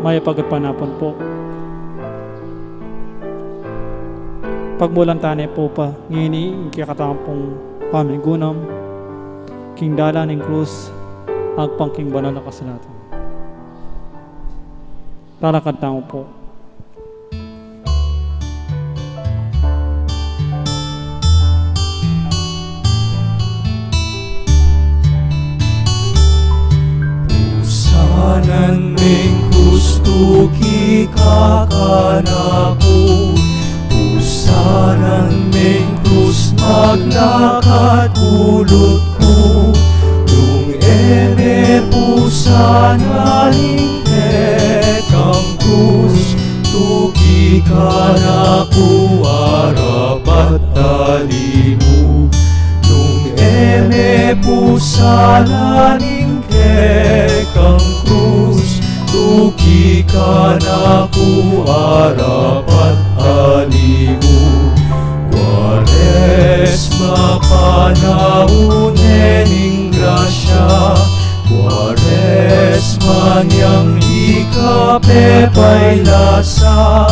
may pagpanapon po. Pagmulan tanay po pa, ngini, kikatang pong pamigunam, king dala ng krus, agpang king banal na kasalatan. Tarakad tao po. Pusanan ming gusto kikakanaku, pusanan ming krus maglakad ulot ko, nung eme pusanan kang krus, tuki kanaku arapat talimu, nung eme pusanan kang krus, tuki kanaku arapat talimu. Kwaresma panahon ening grasya, Kwaresma niyang ikapepay lasa,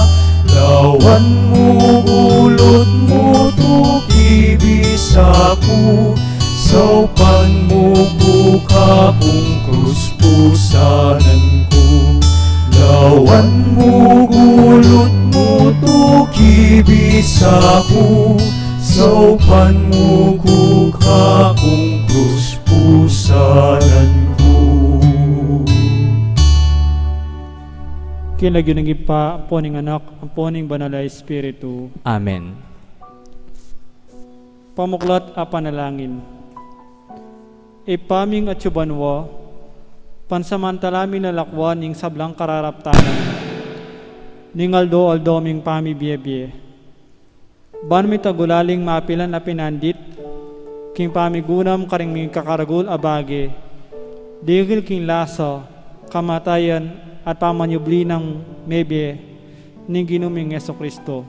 lawan mo ulot mo tuki bisaku, saupan mo buka kung krus pusanan ko, lawan mo gulot mo tuki bisaku, saupan mo buka kung krus pusanan ko. Kinagyunang pa po ning anak, ang po ning banal na Espiritu. Amen. Pamuklat a panalangin. Ipaming at subanwa, pansamantalamin na lakwan ning sablang kararaptanan, ning aldo ming pami biye-biye. Ban mi tagulaling mapilan na pinandit, king pamigunam karing ming kakaragul abage, digil king lasa, kamatayan at pamanyubli ng mebye, ning ginuming Yesu-Kristo.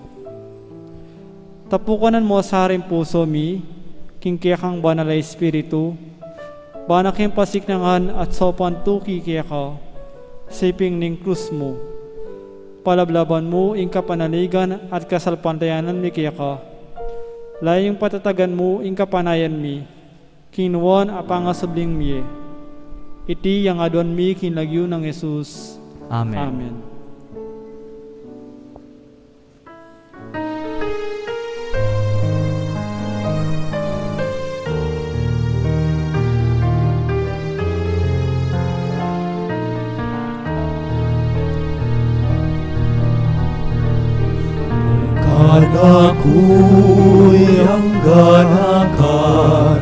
Tapukanan mo sa haring puso mi, king kiyakang banal na Espiritu, banaking pasiknangan at sopan tuki kaya ka, siping ning krus mo. Palablaban mo ing kapanaligan at kasalpantayanan mi kaya ka. Layong patatagan mo ing kapanayan mi, kinuwan apangasubling mi. Iti yang adon mi kinlagyo ng Jesus. Amen. Amen. Ako'y ang ganakan,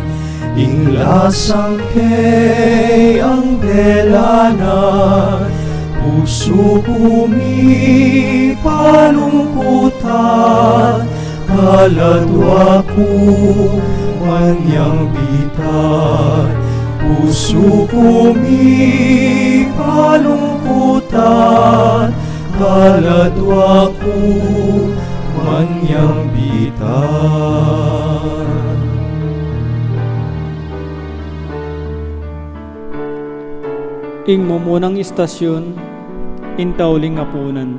inglasang kay ang delanan, puso kumi palungkutan, kaladwa ko manyang bitan, puso kumi palungkutan, kaladwa ko manyang bitan. Ing mumunang istasyon, intauling apunan.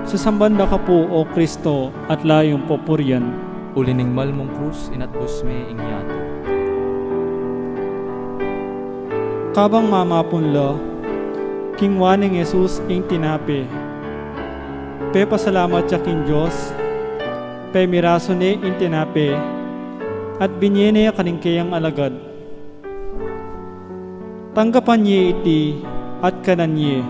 Sasambanda ka po, O Kristo, at layong popuryan. Ulining malmong krus inatbus me ingyato. Kabang mamapunla, king waning Jesus ing tinape. Pe pasalamat siya king Diyos, pe miraso ni ing tinape, at binyene kaning kayang alagad. Tanggapan niya iti at kanan niya,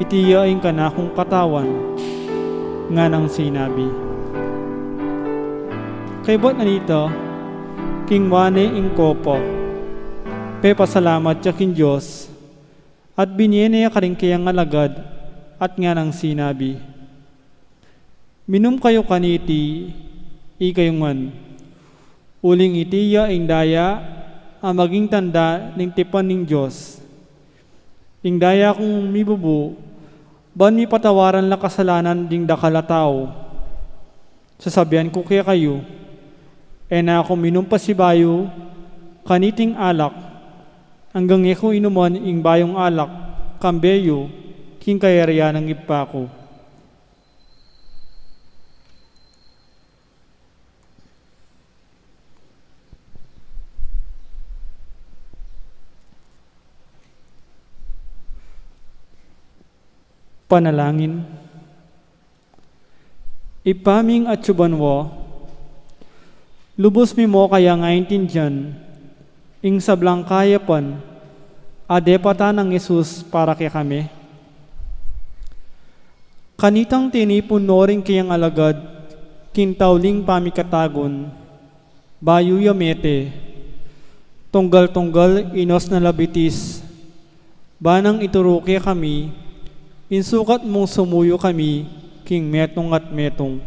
iti yaing kanakong katawan, nga nang sinabi. Kay bot na nito, king wane ing kopo, pe pasalamat siya king Diyos, at binyene kaning kayang alagad, at nga nang sinabi. Minum kayo kaniti, ikayungan, uling itiya ing daya, ang maging tanda ng tipan ng Diyos. Ing daya kong mibubu, ban mi patawaran la kasalanan ding dakalataw. Sasabihan ko kaya kayo, na ako minum pa si bayo, kaniting alak, hanggang ko inuman ing bayong alak, kambeyo, king kayarian ng ipako. Panalangin. Ipaming at subanwo, lubos mi mo kaya ngaintindihan, ing sablang kayapan, adepata ng Yesus para kay kami. Kanitang tinipon no rin kayang alagad, kintauling pamikatagon, bayu yamete, tunggal-tunggal inos na labitis, banang ituruke kami, insukat mong sumuyo kami, king metong at metong.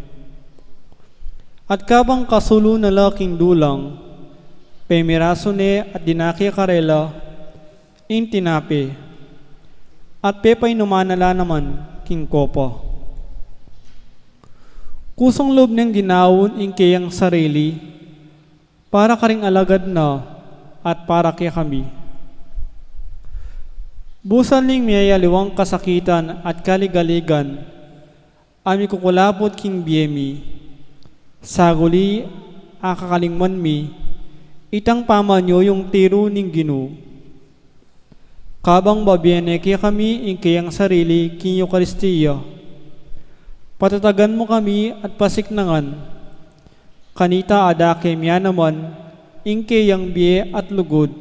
At kabang kasulo na laking dulang, pemiraso ne at dinaki karela, in tinape, at pepay numanala naman, king kopa. Kusong loob ng ginawon in kayang sarili, para karing alagad na, at para kay kami. Busan ling miyayaliwang kasakitan at kaligaligan, ami kukulapot king biyemi, saguli akakalingman mi, itang pamanyo yung tiro ning Ginu. Kabang babiene kaya kami ing kayang sarili king Eucharistia, patatagan mo kami at pasiknangan, kanita adake miya naman, ing kayang biye at lugod,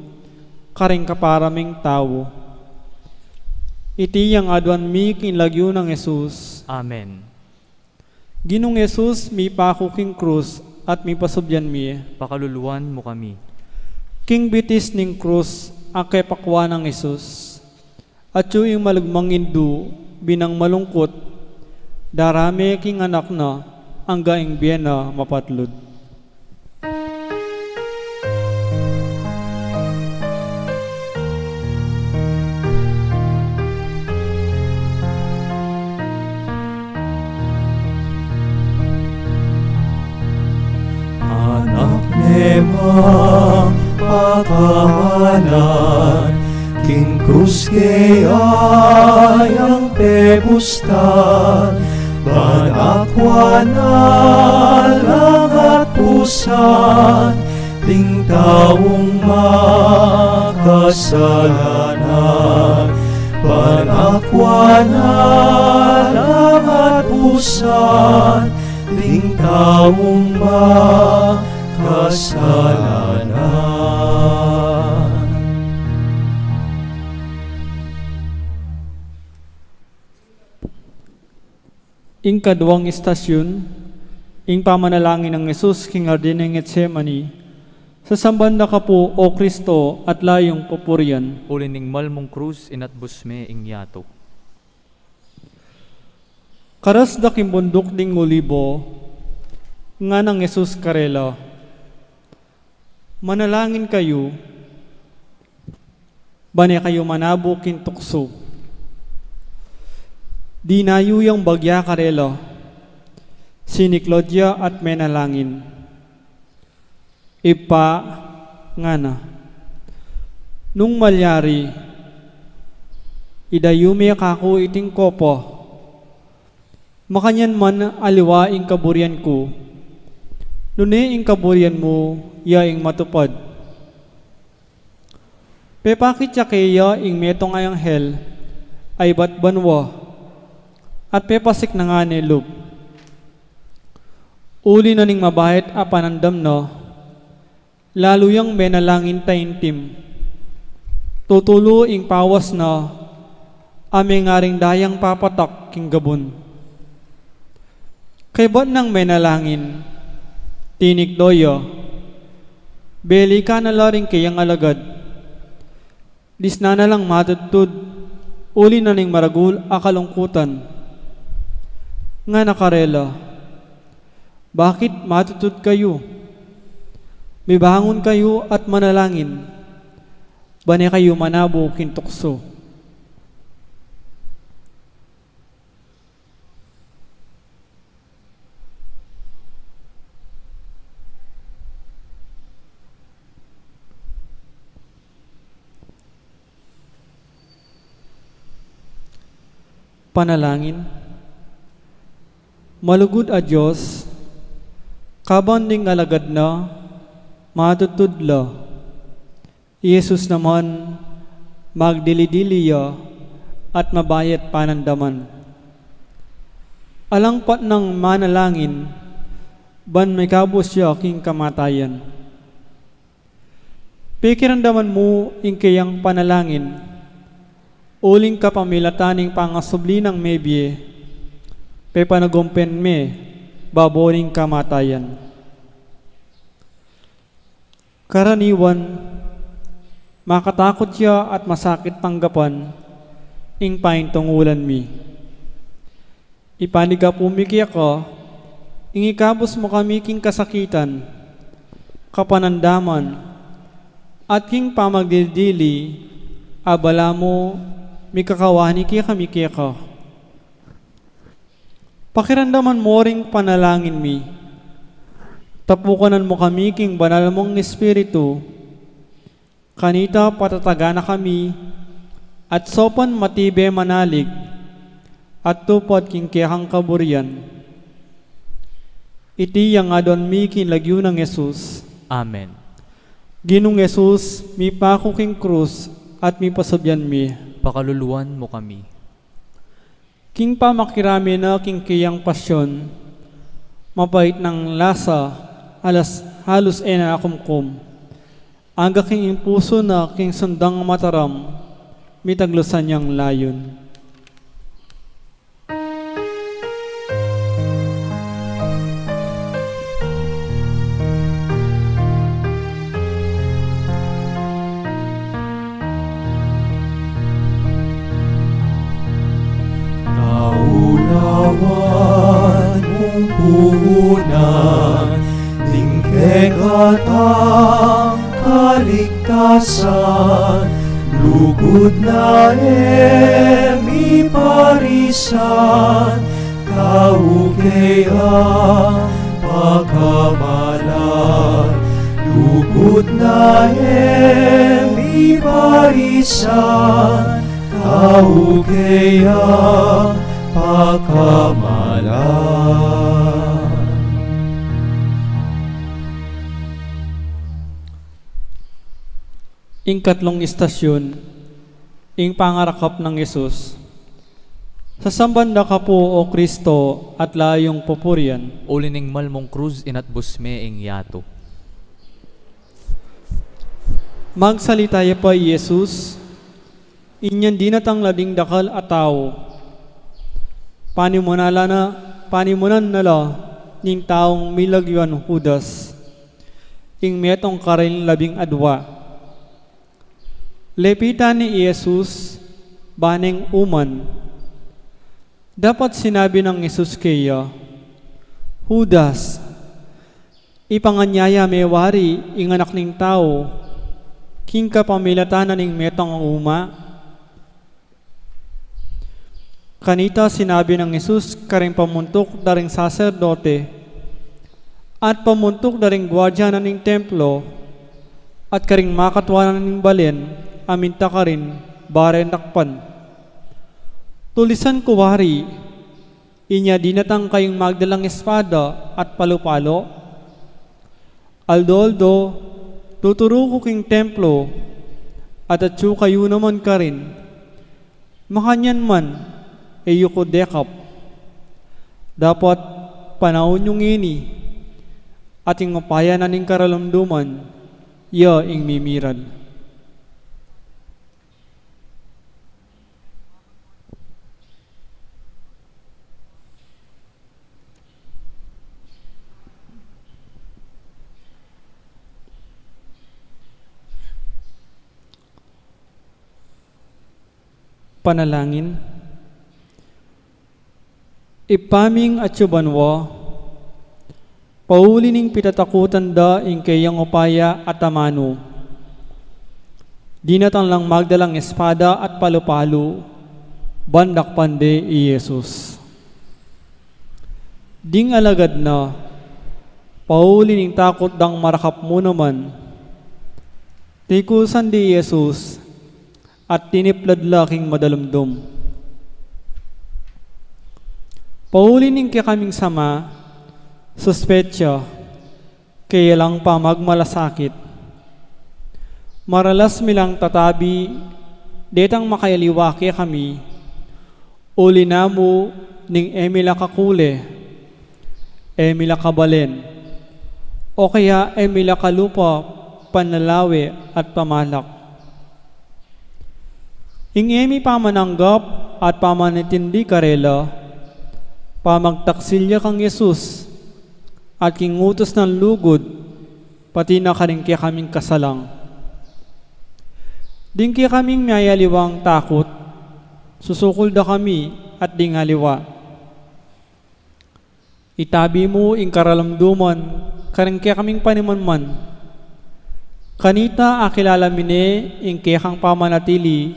karing kaparaming tao. Iti yang aduan mi kinlagyo ng Jesus. Amen. Ginong Jesus, mi pako king krus at mi pasubyan mi. Pakaluluan mo kami. King bitis ning krus, akay pakwa ng Jesus. At yung malugmang indu, binang malungkot, darame king anak na, ang gaing biyena mapatlod. Nemang pakamanan, king krus kayang pebustan, banakwa na lang at pusan, ting taong makasalanan, banakwa na lang at pusan, ting taong kasalanan. Ing kaduwang istasyon, ing pamanalangin ng Jesus king Hardin ng Getsemani, sa sambanda ka po, O Kristo, at layong pupurian. Ulining malmong krus inatbus me ing yato. Karas da kimbundok ding ulibo, nga ng Jesus karela, manalangin kayo, bane kayo manabo kintukso. Di nayuyang bagya karela, sini Claudia at menalangin. Ipa nga na. Nung malyari, idayumi kako iting kopo, makanyan man aliwa ing kaburian ko, nuni ing kaburian mo, ya ing matupad. Pepakit siya kaya ing metong ayang hel, ay batbanwa, at pepasik na nga ni lub. Uli na ning mabahit a panandam no, lalo yang menalangin taintim. Tutulo ing pawas na, aming ngaring dayang papatak king gabon. Kay ba't nang menalangin, tinik doyo, beli ka na laring kayang alagad. Disna na lang matutod, uli na ning maragul akalungkutan. Nga nakarela, bakit matutod kayo? Mibangon kayo at manalangin, bane kayo manabo kintukso. Panalangin. Malugod a Diyos, kabanding alagad na, matutudla. Yesus naman, magdilidiliya at mabayat panandaman. Alangpat ng manalangin, ban may kabos siya king kamatayan. Pikiramdaman mo ing kayang panalangin, uling ka pamilataning pangasubli ng mebye, pe panagumpen me, baboning kamatayan. Karaniwan, makatakot siya at masakit tanggapan, ing paintungulan mi. Ipaniga pumiki ako, ing ikabos mo kami king kasakitan, kapanandaman, at king pamagdildili, abala mo, mikakawani kaya kami kaya ka. Pakiramdaman mo ring panalangin mi. Tapukanan mo kami king banal mong Espiritu, kanita patatagana kami, at sopan matibe manalig, at tupad king kiyahang kaburian. Iti yang adon mi king lagyo ng Yesus. Amen. Ginong Yesus, mi pako king krus, at mi pasabyan mi. Pakaluluan mo kami. King pamakirami na king kiyang pasyon, mapait ng lasa, alas halos ena akumkum. Aga king impuso na king sundang mataram, mitaglusan niyang layon. Kaulawan mong puhunan, lingkeg at ang kaligtasan, lugod na parisan, kaugay ang pagkamalan, lugod na parisan, kaugay ang pagkamalan. Ing katlong istasyon, ing pangarakap ng Yesus. Sa sambanda ka po, O Kristo, at layong pupurian. Ulining malmong krus inat busme ing yato. Magsalita ya pa, Yesus, inyan dinatang lading dakal at tao. Panimunan nala ning taong milagyuan Judas, ing metong karil labing adwa. Lepitan ni Jesus, baning uman. Dapat sinabi ng Jesus kaya, Judas, ipanganyaya mewari ing anak ning tao, king kapamilatanan ning metong uma. Kanita sinabi ng Jesus karing pamuntok daring saserdote at pamuntok daring gwardiya na ning templo at karing makatwanan ning balen aminta ka rin bare nakpan. Tulisan kuwari, inya dinatang kayong magdalang espada at palupalo. Aldo, tuturo ko king templo at atsu kayo naman ka rin. Makanyan man, yuko dekap. Dapat panahon yung ini at ing mapaya na ning karalamduman, ya ing mimirad. Panalangin. Ipaming at yubanwa, pauli ning pitatakutan da ing kayang upaya at amano. Di natang lang magdalang espada at palupalo, bandak pande i Jesus. Ding alagad na, pauli ning takot dang marakap mo naman, tikusan di Jesus, at tinipladlaking madalumdum. Paulining kaya kaming sama, suspetsya, kaya lang pa magmalasakit. Maralas milang tatabi, detang makayaliwa kaya kami, uli na mo ning Emila kakule, Emila kabalen, o kaya Emila kalupa, panalawi at pamalak. Ing emi pamananggap at pamanitindi karela, pamagtaksilya kang Yesus, at kingutos ng lugod, pati na karingkya kaming kasalang. Dingkya kaming mayaliwang takot, susukol da kami at dingaliwa. Itabi mo ing karalamduman, karingkya kaming panimanman. Kanita akilala mine ing kayakang pamanatili,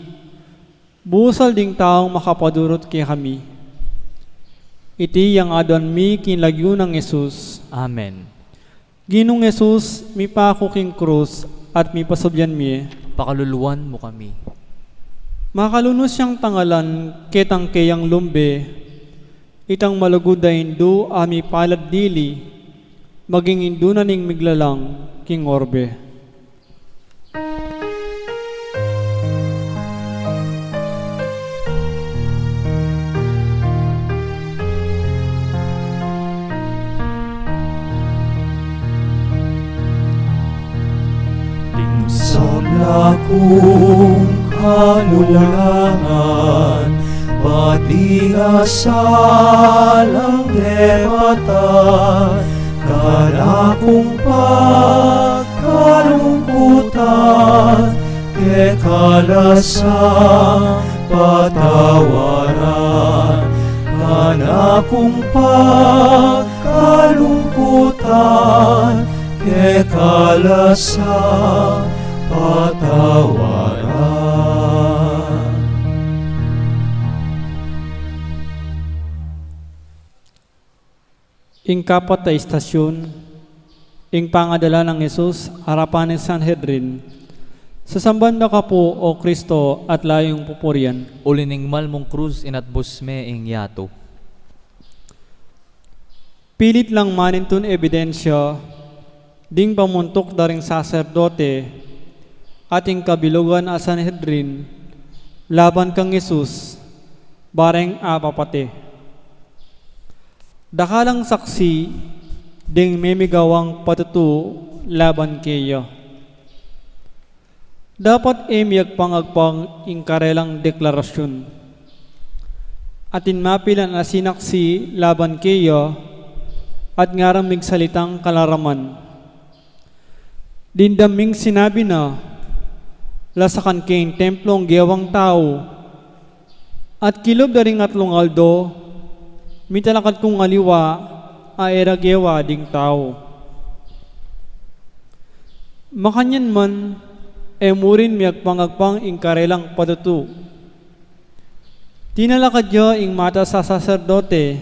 busal ding taong makapadurot kay kami. Iti yang adon mi kinlagyo ng Yesus. Amen. Ginong Yesus, mi pa ako king krus at mi pasubyan mi. Pakaluluwan mo kami. Makalunos siyang tangalan ketang kayang lumbe, itang malugod da hindu ami palad dili, maging hindu na ning miglalang king orbe. Akong kanulangan, pati asalang lepatan, kanakong pagkalungkutan, kekalasang patawaran, kanakong pagkalungkutan, kekalasang patawaran. Ing kapat na istasyon, ing pangadala ng Yesus, harapan ng Sanhedrin, sasamban na ka po, O Kristo, at layong pupurian. Ulining malmong krus inat busme ing yato. Pilit lang manintun ebidensya, ding pamuntok daring saserdote, ating kabilugan a Sanhedrin, laban kang Yesus, bareng apapate. Dakalang saksi, ding memigawang patutu laban kayo. Dapat emiyag pangagpang ingkarelang deklarasyon. Atin mapilan na sinaksi laban kayo, at ngarang migsalitang kalaraman. Dindaming sinabi na, lasakan kayong templong gewang tao, at kilob daring atlong aldo, mitalakad kong aliwa, aera gewa ding tao. Makanyan man, emurin miyak pangagpang ingkarelang patutu. Tinalakad yo ing mata sa saserdote,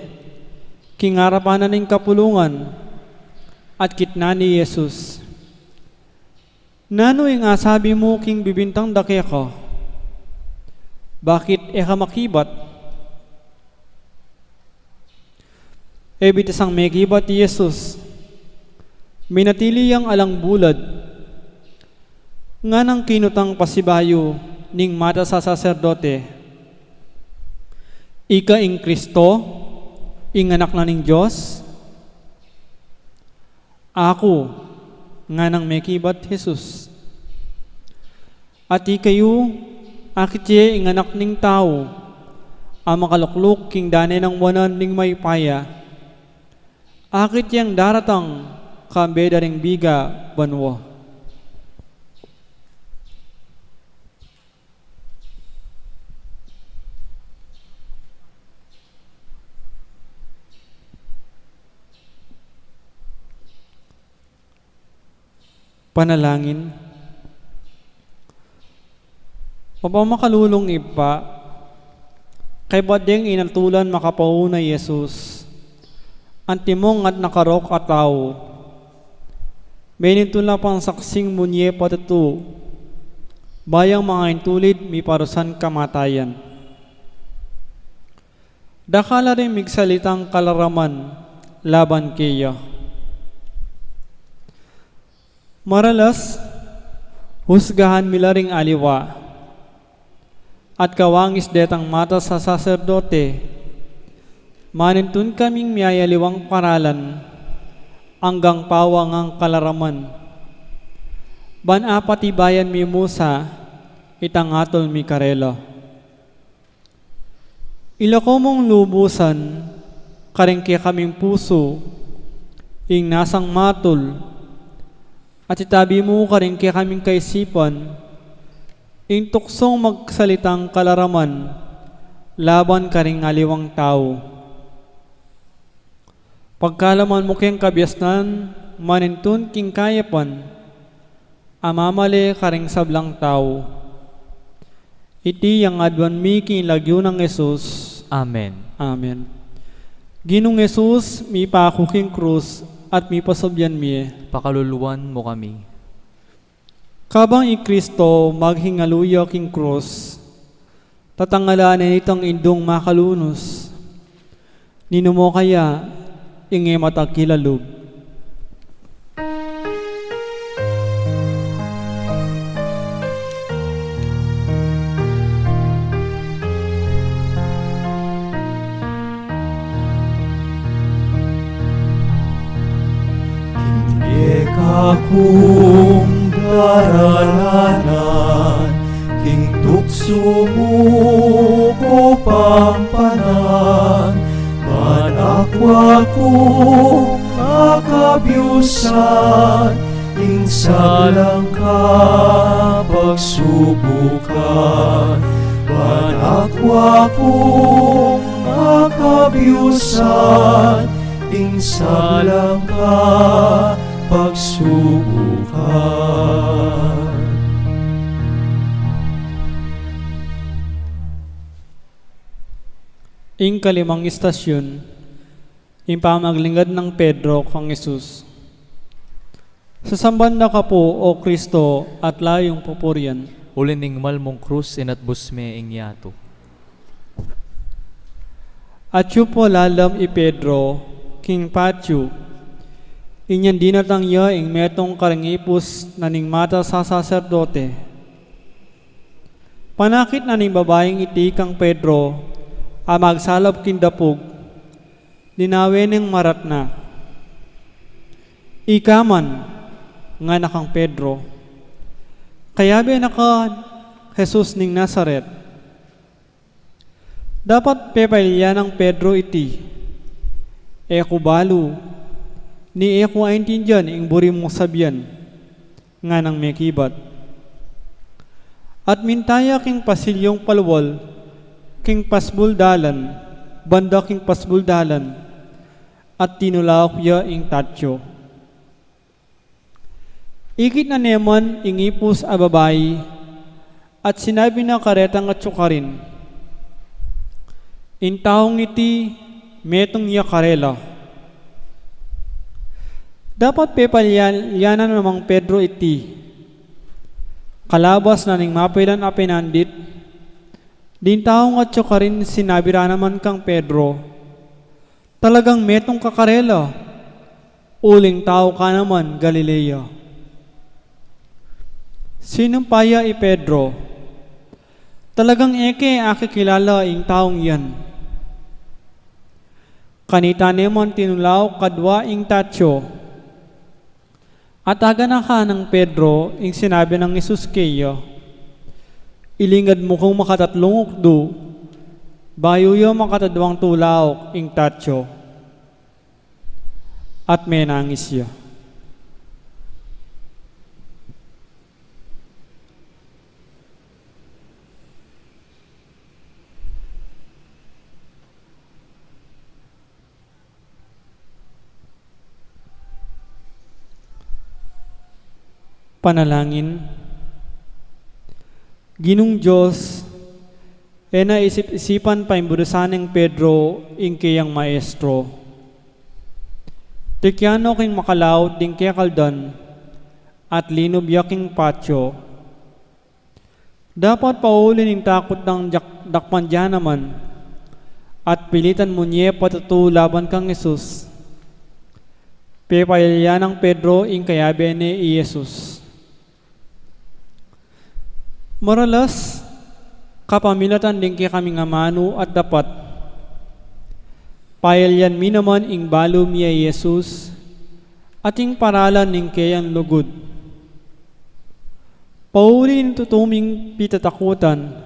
kingarapanan ng kapulungan, at kitna ni Jesus. Nano ing asabi mo king bibintang dake ko? Bakit eka makibat? Ebitasang mekibat ni Jesus, minatili ang alang bulad, nga nang kinutang pasibayo ning mata sa saserdote. Ika ing Kristo, ing anak na ning Diyos, ako, nga nang mekibat Jesus. At ikayo, akitye ing anak ning tao, ang makalukluk king dane ng wanan ning may paya, akit yang daratang kambe daring biga banwa. Panalangin. Mapamakalulong ipa, kay badeng inatulan makapauna Jesus, antimong at nakarok at tao. Benitula pang saksing munye patatu, bayang mga intulid mi parusan kamatayan. Dakala rin migsalitang kalaraman laban kaya. Maralas, husgahan milaring aliwa, at kawangis detang mata sa saserdote, manintun kaming miyayaliwang paralan, hanggang pawang ang kalaraman. Banapati bayan mi Musa, itangatol mi karela. Ilako mong lubusan, karengke kaming puso, ing nasang matul, at itabi mo karengke kaming kaisipan, ing tuksong magsalitang kalaraman, laban karing aliwang tao. Pagkalaman mo keng kabyasnan, manintun king kayapan, amamali karing sablang tao. Iti yang adwan mi king lagyo ng Jesus. Amen. Amen. Ginong Jesus, mi pako king krus, at mi pasobyan mi. Pakaluluwan mo kami. Kabang i Kristo maghingaluya king krus, tatangalanan itong indong makalunos. Nino mo kaya, inge matakilalog. Akong daralanan, king tukso mo ko pampanan, manakwa kong akabyusan, ing salang ka pagsubukan, manakwa kong akabyusan, ing salang ka pagsubukan. Ing kalimang istasyon, ing pamaglingad ng Pedro kang Jesus. Sasamban na ka po, O Kristo, at layong pupurian. Ulining malmong krus inatbus me ing yato. At yu po lalam i Pedro, king Patyu, inyan dinatang ya ing metong karangipus na ning mata sa saserdote. Panakit na ning babaeng iti kang Pedro, magsalab kindapog, dinawe ning marat na. Ikaman, nga na kang Pedro, kaya ba naka Jesus ning Nazaret. Dapat pepalya ng Pedro iti, balo, ni eko aintindihan ing buri mong sabyan, nga nang mekibat. At mintaya king pasilyong palwal, king pasbuldalan, banda king pasbuldalan, at tinulak ya ing tatyo. Ikit na neman ing ipus a babayi, at sinabi na karetang at sukarin, in taong iti metong ya karela. Dapat pepalyanan namang Pedro iti, kalabas na ning mapailan a pinandit, din taong at sukarin sinabi ra naman kang Pedro, talagang metong kakarela, uling tao ka naman Galilea. Sinumpaya i Pedro, talagang eke akikilala ing taong yan. Kanita naman tinulaw kadwa ing tatyo, at aga na ka ng Pedro ing sinabi ng Jesus kayo, ilingad mo kung makatatlong ukdo, bayo yo makatadwang tulaok ing tatyo. At may nangis siya. Panalangin. Ginong Diyos, na isip-isipan pa imbudusan ng Pedro ing kayang maestro. Tikyano king makalaw ding kaya kaldan at linubya king patyo. Dapat paulin ing takot ng dakpan dyan naman at pilitan mo niya patutu laban kang Jesus. Pepayalya ng Pedro ing kayabe ni Jesus. Maralas, kapamilatan din kay kami nga mano at dapat. Payalyan mi naman ing balo miya Jesus, at ing paralan ning kayang lugod. Paulin tutuming pitatakutan,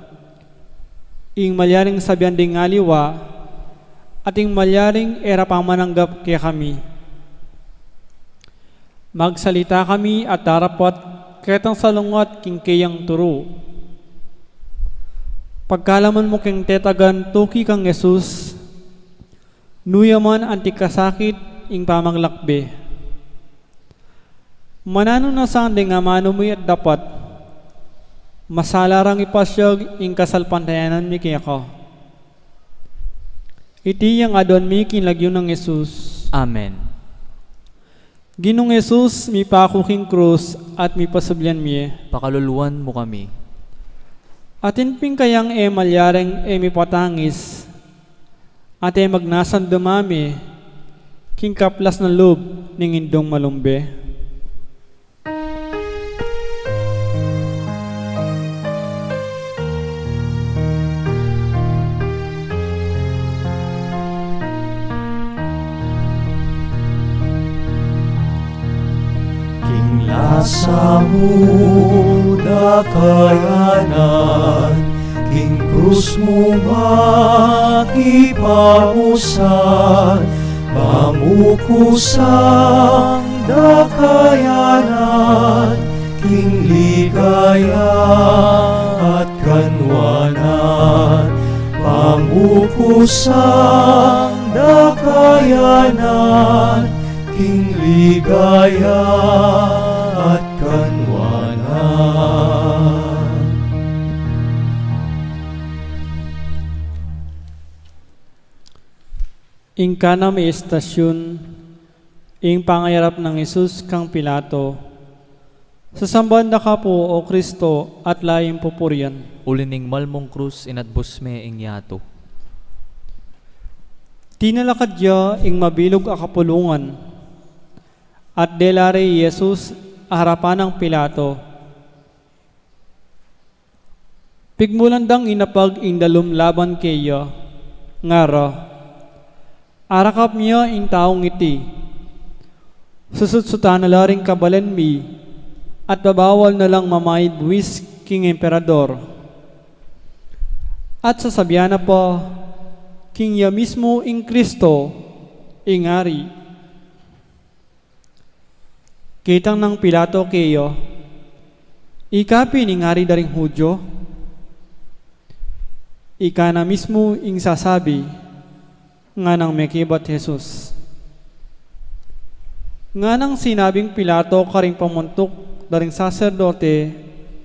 ing malyaring sabyan ding aliwa, at ing malyaring era pamananggap kay kami. Magsalita kami at tarapat ketang salungat king kayang turo. Pagkalaman mo king tetagan tuki kang Jesus, nuyaman anti kasakit ing pamanglakbe. Manano na saan nga mano mo at dapat, masalarang ipasyag ing kasalpantayanan mi kaya ka. Iti yang adon mi kinlagyo ng Jesus. Amen. Ginong Jesus, mi pakuking krus at mi pasablian mi. Pakaluluan mo kami. Atin ping kayang malyareng mi patangis, at magnasan dumami, king kaplas na loob ning indong malumbe. Sa muda kayanan, king krus mo makipamusan, mamukusang dakayanan, king ligaya at kanwanan, mamukusang dakayanan, king ligaya at kanwanan. Ing kana may estasyon, ing pangayarap ng Jesus kang Pilato, sasambahan na ka po o Kristo at laying pupuryan. Ulining malmong krus inatbus me ing yato. Tinalakad ya ing mabilog a kapulungan, at delare Jesus harapan ng Pilato. Pigmulandang inapag indalum laban kaya, ngara, arakap niya in taong iti, susutsutan na laring kabalan mi, at babawal na lang mamayid buwis king emperador. At sasabihan na pa, king ya mismo ing Kristo, ingari. Kitang ng Pilato kayo, ikapi ni ngari daring Hudyo, ika na mismo ing sasabi, nga nang mekibat Jesus. Nga nang sinabing Pilato karing pamuntok daring saserdote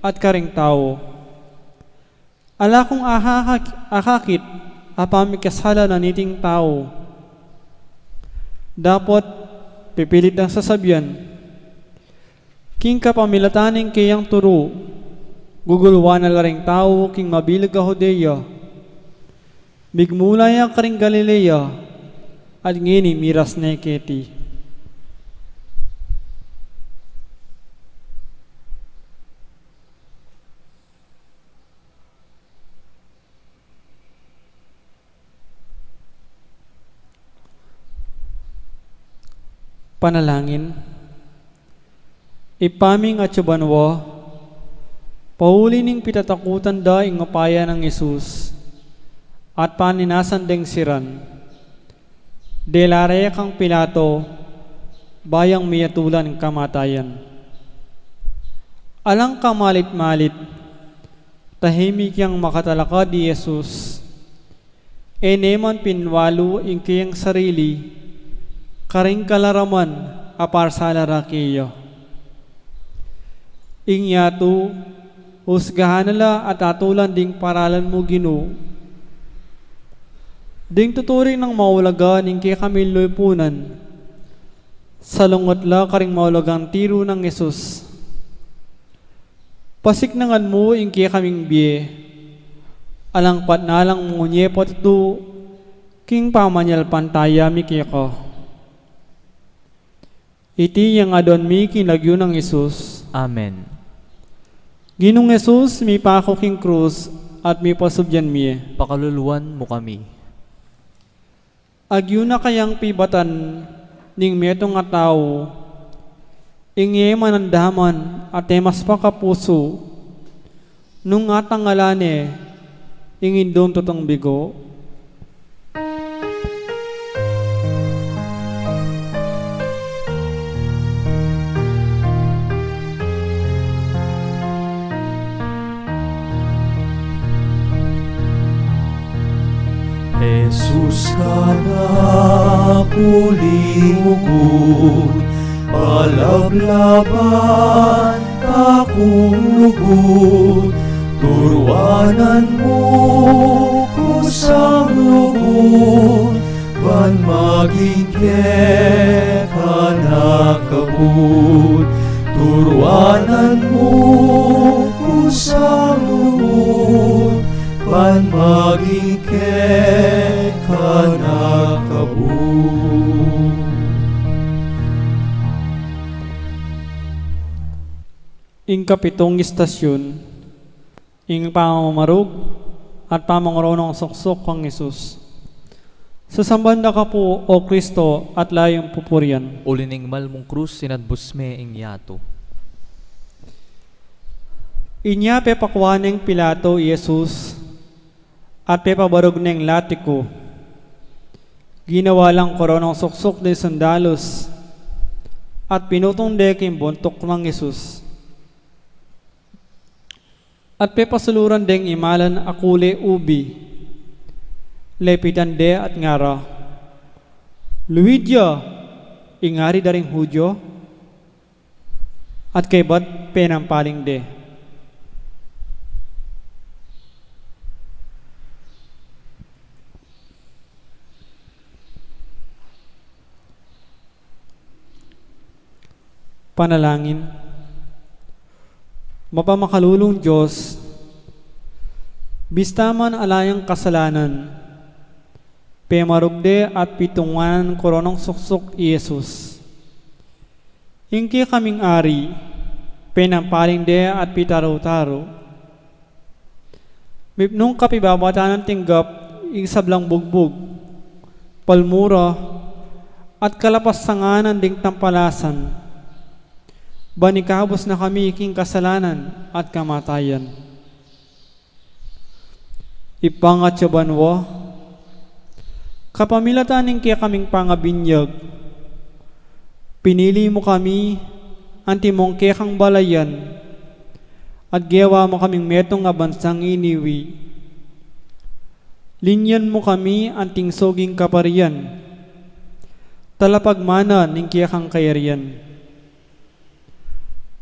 at karing tao, ala kong akakit apamikasala na niting tao. Dapat pipilit ang sasabihan, king kapamilataning kayang turo, gugulwa na laring tao king mabilag a Judea, bigmulay ang karing Galilea, at ngini miras na keti. Panalangin. Ipaming at subanwa, pauli ning pitatakutan da ing mapaya ng Jesus, at paninasan deng siran. Delare kang Pilato, bayang miyatulan kamatayan. Alang kamalit-malit, tahimik yang makatalakad di Jesus, eneman pinwalu ing kiyang sarili, karing kalaraman apar sa larakiyo. Ing yato, husgahan nila at atulan ding paralan mo Ginoo. Ding tuturing ng maulaga ning kay kami lupunan, salungot la karing maulagang tiro ng Jesus. Pasiknangan mo ing kay kaming biye, alang patnalang mo nye patutu, king pamanyal pantaya mi kiko. Iti yang adon mi kinagyo ng Isus. Amen. Ginong Isus mi pako king krus at mi pasubyan mi. Pakaluluan mo kami. Agyo na kayang pibatan ning metong nga tao. Ingi manandaman at emas pa kapuso. Nung atang ngalane, ingin doon totong bigo. Jesus ka na pulingugod, palablaban kakong lugod, turuanan mo kusang lugod, ban maging ka na kabud, turuanan mo kusang lugod, ban maging ka na kabud. Ing kapitong istasyon, ing pamamarug at pamangoronong soksok kang Isus. Sasambanda ka po, O Kristo, at layong pupurian. Ulining mal mong krus inadbus me ing yato. Inya pepakwaneng Pilato, Yesus, at pepabarog neng latiko. Ginawa lang koronong soksok de sandalos, at pinutong deking buntok ng Yesus. At pepasuluran deng imalan akule ubi, lepitan de at ngara. Luidya, ingari daring Hudyo, at kay bat penampaling de. Panalangin. Mapamakalulong Diyos, bistaman alayang kasalanan, pemarugde at pitunganan koronong suksok Yesus. Ingki kaming ari, penampaling de at pitaro-taro. Mipnong kapibabatan ng tinggap, isablang bugbog, palmura, at kalapasanganan ding tampalasan. Banikabos na kami king kasalanan at kamatayan. Ipangatyabanwa, kapamilataning kaya kaming pangabinyag, pinili mo kami, antimong kaya kang balayan, at gawa mo kaming metong abansang iniwi. Linyan mo kami, anting soging kaparian, talapagmana ning kaya kang kayarian.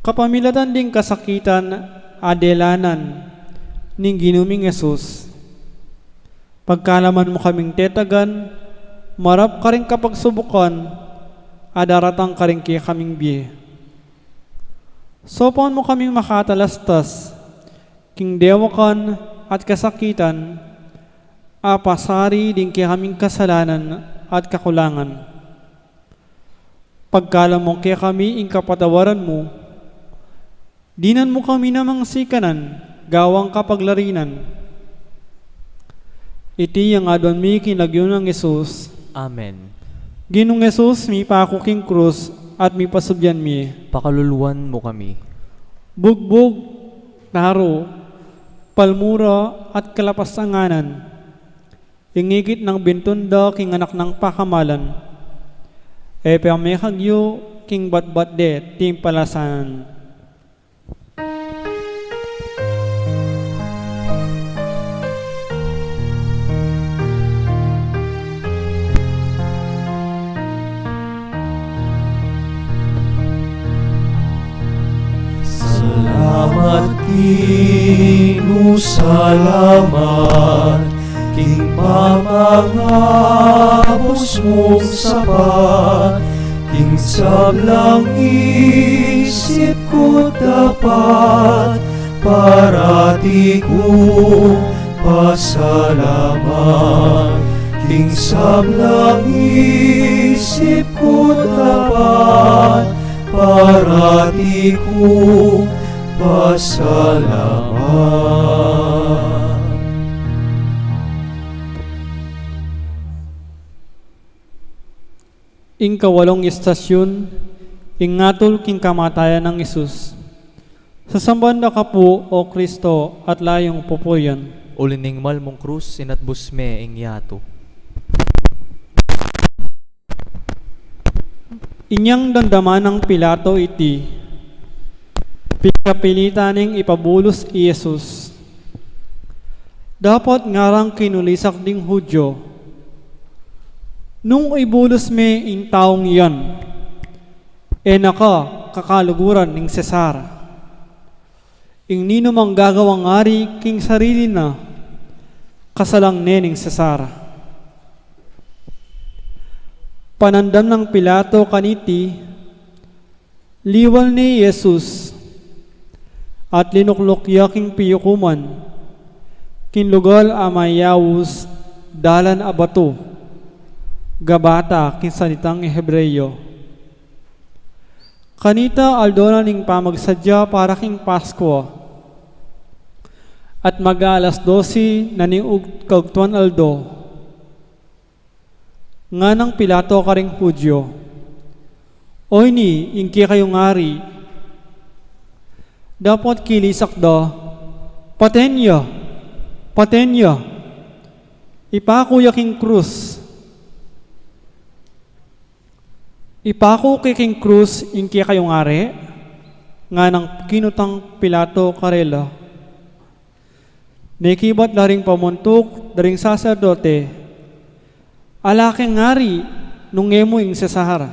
Kapamilatan ding kasakitan, adelanan, ning ginuming Yesus. Pagkalaman mo kaming tetagan, marap ka rin kapag subukan, adaratang ka rin kaya kaming biye. Sopaon mo kaming makatalastas, king dewakan at kasakitan, apasari din kaya kaming kasalanan at kakulangan. Pagkalam mo kaya kami ing kapatawaran mo, dinan mo kami namang sikanan, gawang kapaglarinan. Iti yang adon mi kinagyo ng Yesus. Amen. Ginong Yesus, mi pako king krus, at mi pasubyan mi. Pakaluluan mo kami. Bugbog, taro, palmura, at kalapasanganan. Ingigit ng bintunda king anak ng pakamalan. Pamekagyo king batbat de timpalasanan. Salamat Kinu, salamat king pamangabos mong sapat, king sablang isip ko dapat, parati ko pasalamat, King sablang isip ko dapat, parati ko pasalamat. Ing kawalong istasyon, ing ngatol king kamatayan ng Isus. Sasambanda ka po, O Kristo, at layong pupuyan. Ulining malmong krus inatbusme ing yato. Inyang dandaman ng Pilato iti, pikapilitaning ipabulos i Jesus. Dapat ngarang kinulisak ding Hudyo, nung ibulos me in taong iyan, naka kakaluguran ning Cesar. Ing nino mang gagawang ari king sarili na, kasalang nening Cesar. Panandam ng Pilato kaniti, liwal ni Jesus, at linuklokya king piyukuman, kinlugal amayawus dalan abato, Gabata kin salitang Hebreyo. Kanita aldona ning pamagsadya para king Pasko, at mag-alas 12 na niug kagtuan aldo. Nga ng Pilato karing Hudyo, oy ni ingki kayo ngari, dapat kilisak da, patenya, ipakuya king krus. Ipako kay king krus ingki kayong are, nga nang kinutang Pilato karela. Nakibat laring pamuntok, daring saserdote, alaking ngari, nung emo ing Cesar.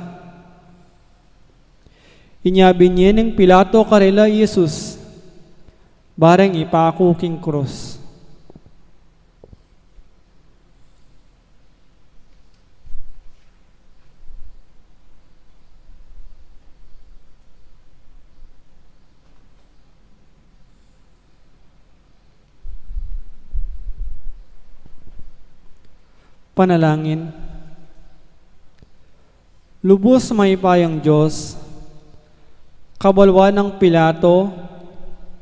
Inyabi niya ng Pilato karela Jesus, bareng ipako king krus. Panalangin. Lubos may payang Diyos, kabalwa ng Pilato,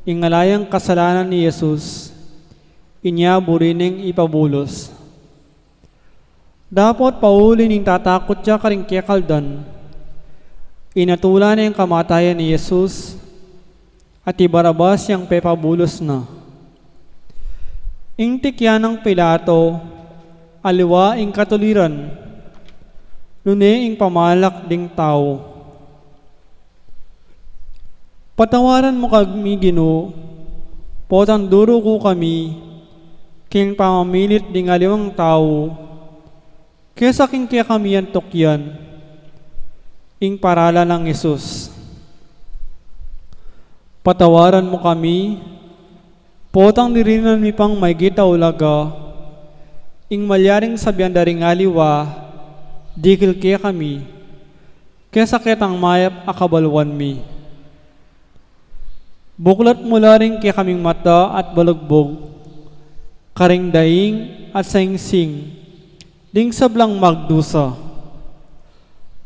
ingalayang kasalanan ni Jesus, inya burining ipabulos. Dapat pauli ning tatakot siya karing kekaldan, inatula na yung kamatayan ni Jesus, at ibarabas yung pepabulos na. Ingtik yan ng Pilato, aliwa ing katuliran, nune ing pamalak ding tao. Patawaran mo kami Ginoo, potang duro ko kami, king pamamilit ding aliwang tao, kesa king kaya kami yan tokyan, ing parala ng Jesus. Patawaran mo kami, potang dirinan mi pang may gita ulaga, ing malyaring sabihan daring aliwa, dikil kaya kami, kesa ketang mayap akabalwan mi. Buklat mula rin kaya kaming mata at balugbog, karing daing at saing-sing, ding sablang magdusa.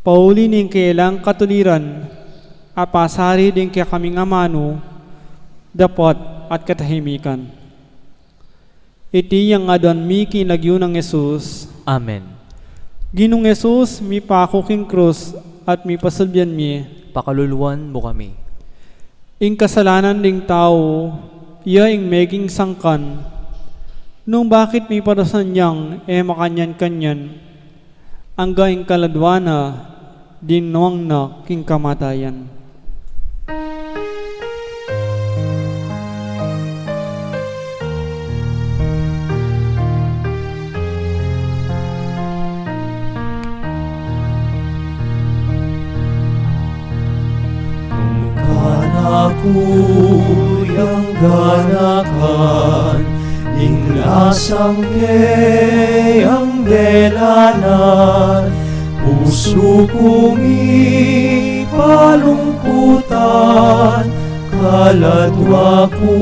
Pauli ning kailang katuliran, apasari din kaya kaming amano, dapat at katahimikan. Iti yang adon mi kinagyo ng Jesus. Amen. Ginong Jesus, mi pako king krus at mi pasulbian mi. Pakaluluwan mo kami. Ing kasalanan ding tao, iya ing meging sangkan. Nung bakit mi parasan niyang makanyan-kanyan, angga ing kaladwana, dinuang na king kamatayan. Kuyang ganakan, ing lasang kayang delanan, puso kong ipalungkutan, kaladwa ko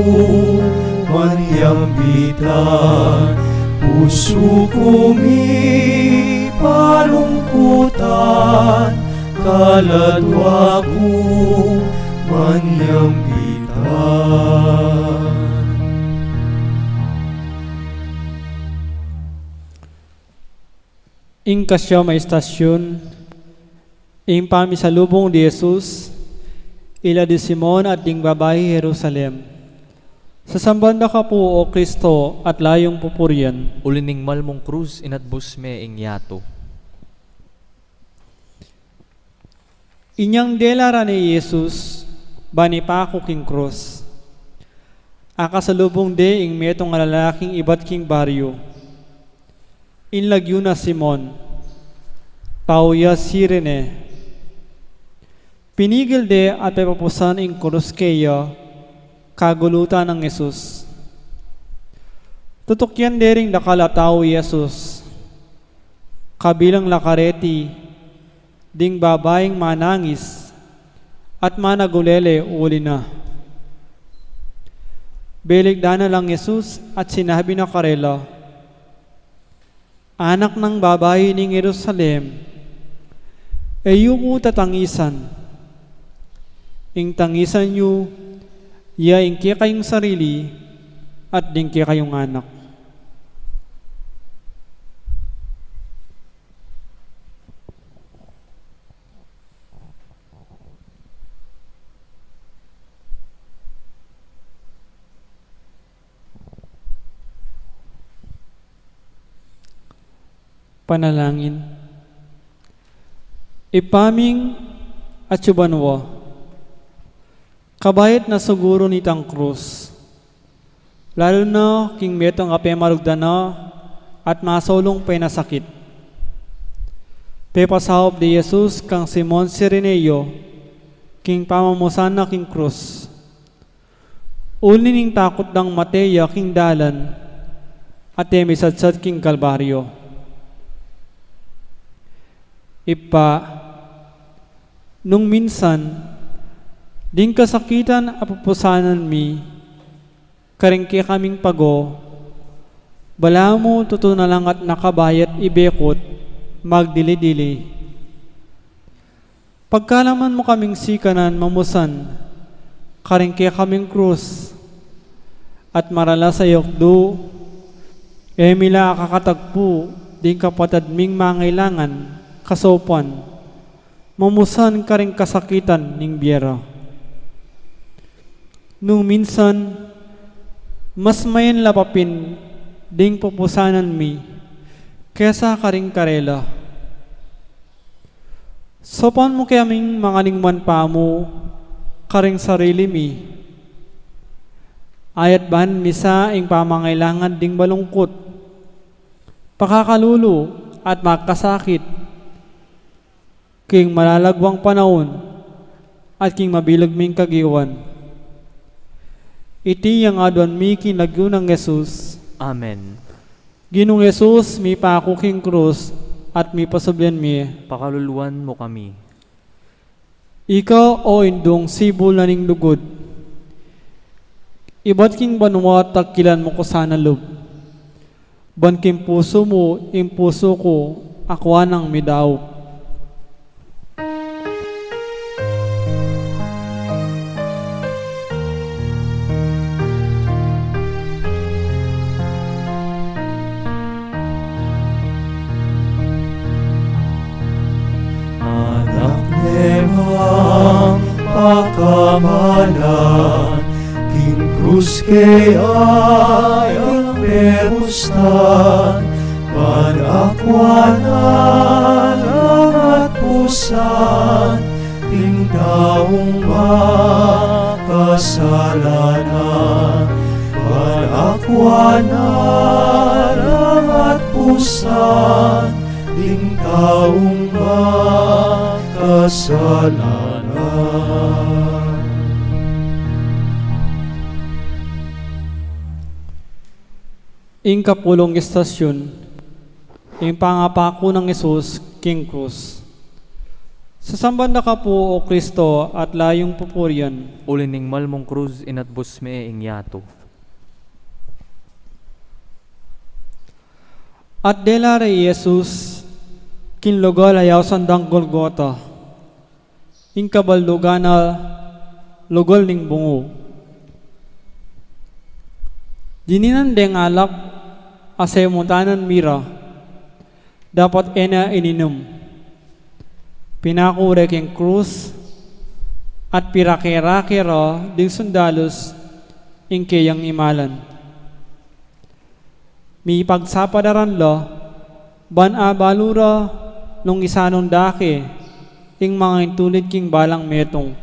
manyambitan, puso ko mi palungkutan, kaladwa ko manyambitan. Ing kasya may istasyon, ing pamisalubong di Jesus, ila di Simon at ding babae Jerusalem. Sa sambanda ka po, O Kristo, at layong pupurian. Uliningmal mong krus inatbus me ing yato. Inyang delara ni Jesus, bani pa ako king cross. Akasalubong de ing metong lalaking iba't king baryo. Inlagyo na Simon, pauya Sirene. Pinigil de at pepapusan ing krus kaya, kagulutan ng Jesus. Tutukyan de ring nakalataw Jesus, kabilang lakareti, ding babaeng manangis, at managulele uli na. Beligda na lang Jesus at sinabi na karela, anak ng babae ng Jerusalem, ayuko tatangisan. Ing tangisan nyo, ya ingki kayong sarili, at dingki kayong anak. Panalangin. Ipaming at subanwa, kabayat na siguro ni tang krus, lalo na king metong ape marugdana at masolong penasakit. Pepasahop di Jesus kang Simon Sireneo, king pamamusan na king krus. Ulining takot ng Mateya king dalan, at emisadsad king Kalbaryo. Ipa, nung minsan, ding kasakitan apupusanan mi, karingki kaming pago, bala mo tuto na lang at nakabayat ibekot, magdili-dili. Pagkalaman mo kaming sikanan mamusan, karingki kaming krus, at marala sa yokdo, emila kakatagpo, ding kapatad ming mangailangan, kasopan, mamusan ka rin kasakitan ning biyera. Nung minsan, mas mayan lapapin ding pupusanan mi, kesa ka rin karela. Sopan mo kaming mga ningman pa mo, ka ring sarili mi. Ayat ban misa ing pamangailangan ding balungkot, pakakalulo at makasakit, king malalagwang panahon at king mabilag ming kagiwan. Iti yang adwan mi kinagyo ng Jesus. Amen. Ginong Jesus, mi pa ako king krus at mi pasabihan mi. Pakaluluan mo kami. Ikaw o indong sibol na ning lugod. Iba't king banwa takilan mo ko sana loob. Ban king puso mo, ing puso ko, akwa ng midaw. Pakamalan, king krus kaya ang perustan, panakwanan at pusan, ting taong makasalanan, panakwanan at pusan, ting taong makasalanan. Ing kapulong istasyon, ing pangapako ng Jesus, King Cruz. Sa sambanda ka po, O Kristo, at layong pupurian. Uliningmal mong krus inatbus me ing yato. At delare Jesus, kinlugal ayaw sandang Golgota, ing kabalduganal, lugol ning bungo. Dininandeng alak, asay mutanan mira, dapat ena ininom. Pinakure king krus, at pirakera-kera ding sundalos, ing kayang imalan. Mi pagsapadaran lo, ban abalura nung isanong dake, ing mga intulid king balang metong.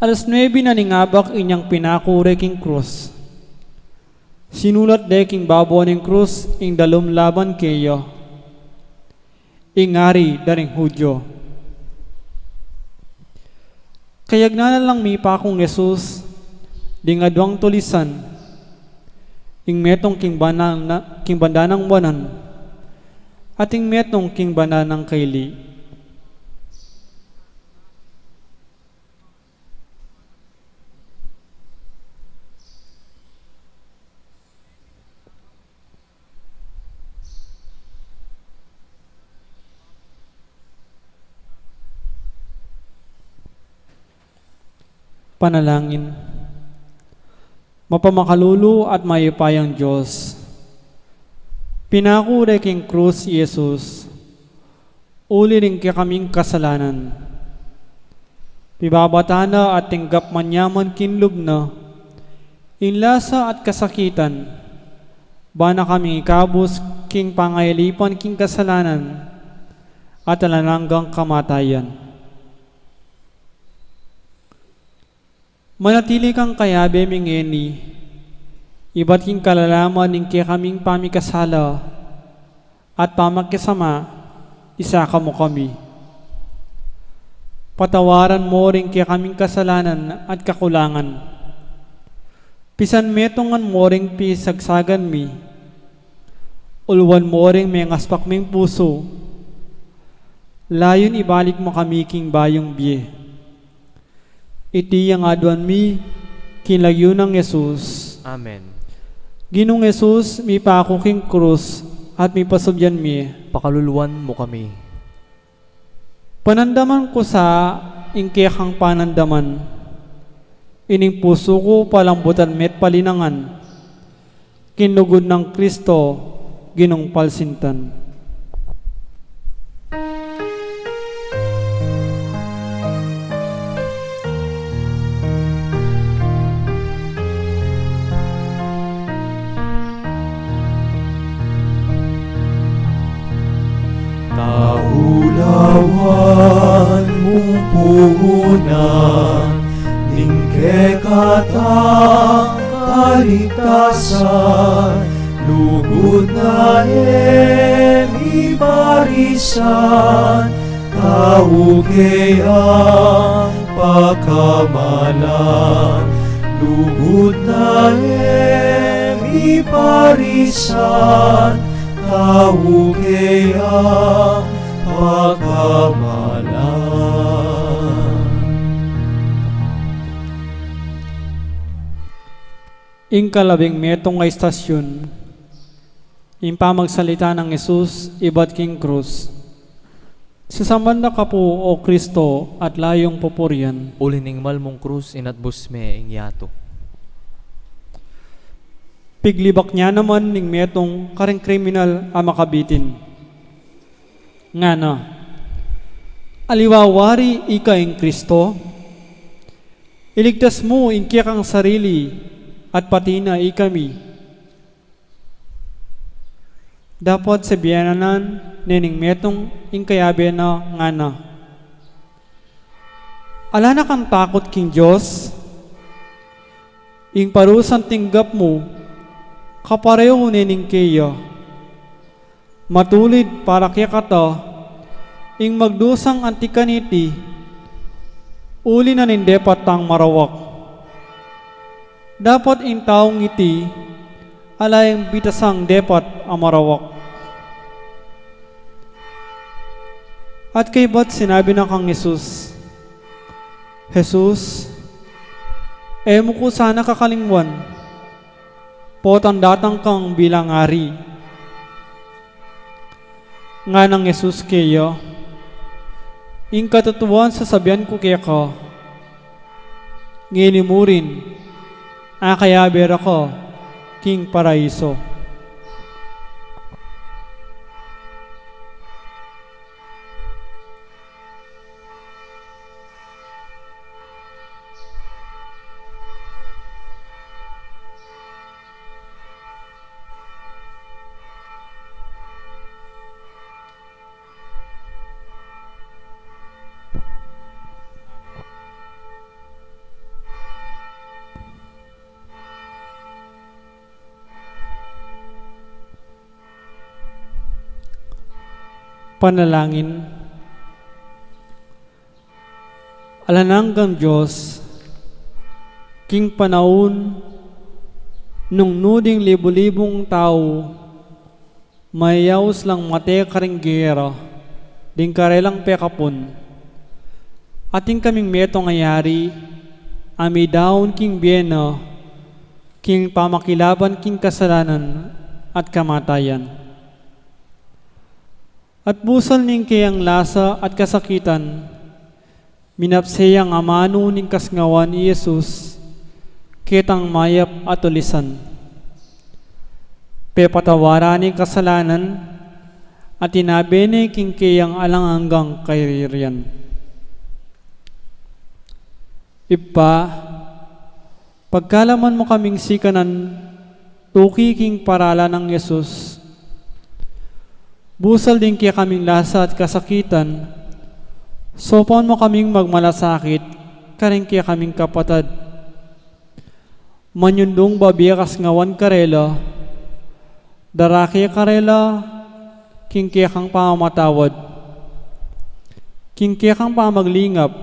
Alas 9 na ningabak inyang pinakure king krus. Sinulat de king babo ning krus ing dalom laban kayo. Ingari daring Hudyo. Kayagnanan lang mi pa akong Jesus, ding adwang tulisan, ing metong king bandanang buwanan, at ing metong king bandanang kaili. Panalangin. Mapamakalulu at mayupayang Diyos, pinakure king krus Jesus, uli rin kaming kasalanan. Pibabatana at tinggap manyaman kinlub na, inlasa at kasakitan, bana kaming ikabos king pangayalipan king kasalanan, at alananggang kamatayan. Manatili kang kayabe mingeni, iba't king kalalaman ning kaya kaming pamikasala at pamagkasama, isa ka mo kami. Patawaran mo rin kaya kaming kasalanan at kakulangan. Pisan metongan mo rin pisagsagan mi, ulwan mo rin may ngaspak ming puso, layon ibalik mo kami king bayong biye. Iti yang aduan mi, kinlagyo ng Jesus. Amen. Ginong Jesus, mi pa ako king krus, at mi pasubyan mi. Pakaluluan mo kami. Panandaman ko sa ingkekang panandaman. Ining puso ko palambutan met palinangan. Kinugod ng Kristo, ginong palsintan. Taulawan mong puhunan, ningke katang kaligtasan, lugod na ibarisan, tao kayang pakamalan, lugod na ibarisan, tao kayang pagkamalan. Ing kalabing metong nga istasyon, ing pamagsalita ng Jesus, iba't king krus. Sasambanda ka po, O Kristo, at layong pupurian. Uli ning malmong krus inatbus me ing yato. Piglibak niya naman ning metong karing kriminal ang makabitin. Nga na, aliwawari ika ing Kristo, iligtas mo ing kiyakang sarili at pati na ikami. Dapat sabihanan nining metong ing kayabe na nga na. Ala na kang takot king Diyos, ing parusan tinggap mo, kapareho nining kaya. Matulid para kaya kata, ing magdusang antikaniti, uli na nindepat tang marawak. Dapat ing taong iti, alayang bitasang depat ang marawak. At kay ba't sinabi na kang Jesus, Jesus, emo ko sana kakalingwan, potang datang kang bilang ari. Nga ng Jesus kayo, ing katutuan sasabihan ko kaya ko, nginimurin, akayaber ako, king paraiso. Panalangin. Alananggang Diyos, king panahon nung nuding libo-libong tao mayayaws lang mate karinggera ding karelang pekapon ating kaming meto ngayari ami daon king biena king pamakilaban king kasalanan at kamatayan. At busal ning kayang lasa at kasakitan, minapseyang amano ning kasngawan ni Jesus, kitang mayap at ulisan. Pepatawara ning kasalanan, at inabene king kayang alanganggang kairiyan. Ipa, pagkalaman mo kaming sikanan, tuki king parala ng Jesus, busal din kaya kaming lasa at kasakitan, sopon mo kaming magmalasakit, karing kaya kaming kapatad. Manyundong babiyakas ngawan karela, daraki karela, king kaya kang pamamatawad, king kaya kang pamaglingap,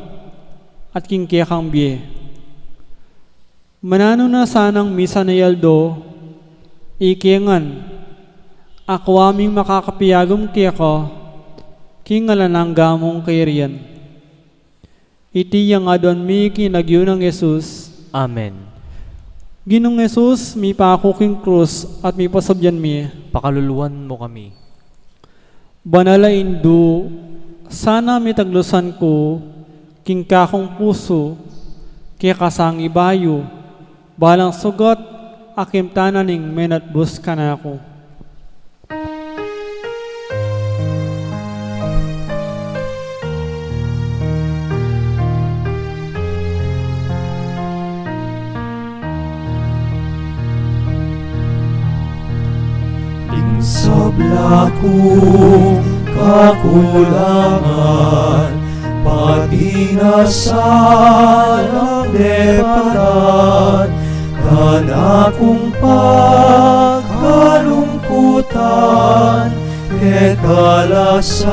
at king kaya kang biye. Manano na sanang misa na yaldo, ikiangan, ako aming makakapiyagom kaya ko, king alanangga mong kairiyan. Iti yang adon mi kinagyo ng Jesus. Amen. Ginong Jesus, mi pa ako king krus at mi pasabyan mi. Pakaluluwan mo kami. Banala indu, sana mi taglusan ko, king kakong puso, kaya kasang ibayo, balang sugot, akim tananing menatbus ka na ako. Sabla kong kakulangan, pati na salang deparan, kanakong pagkalungkutan, kekalasang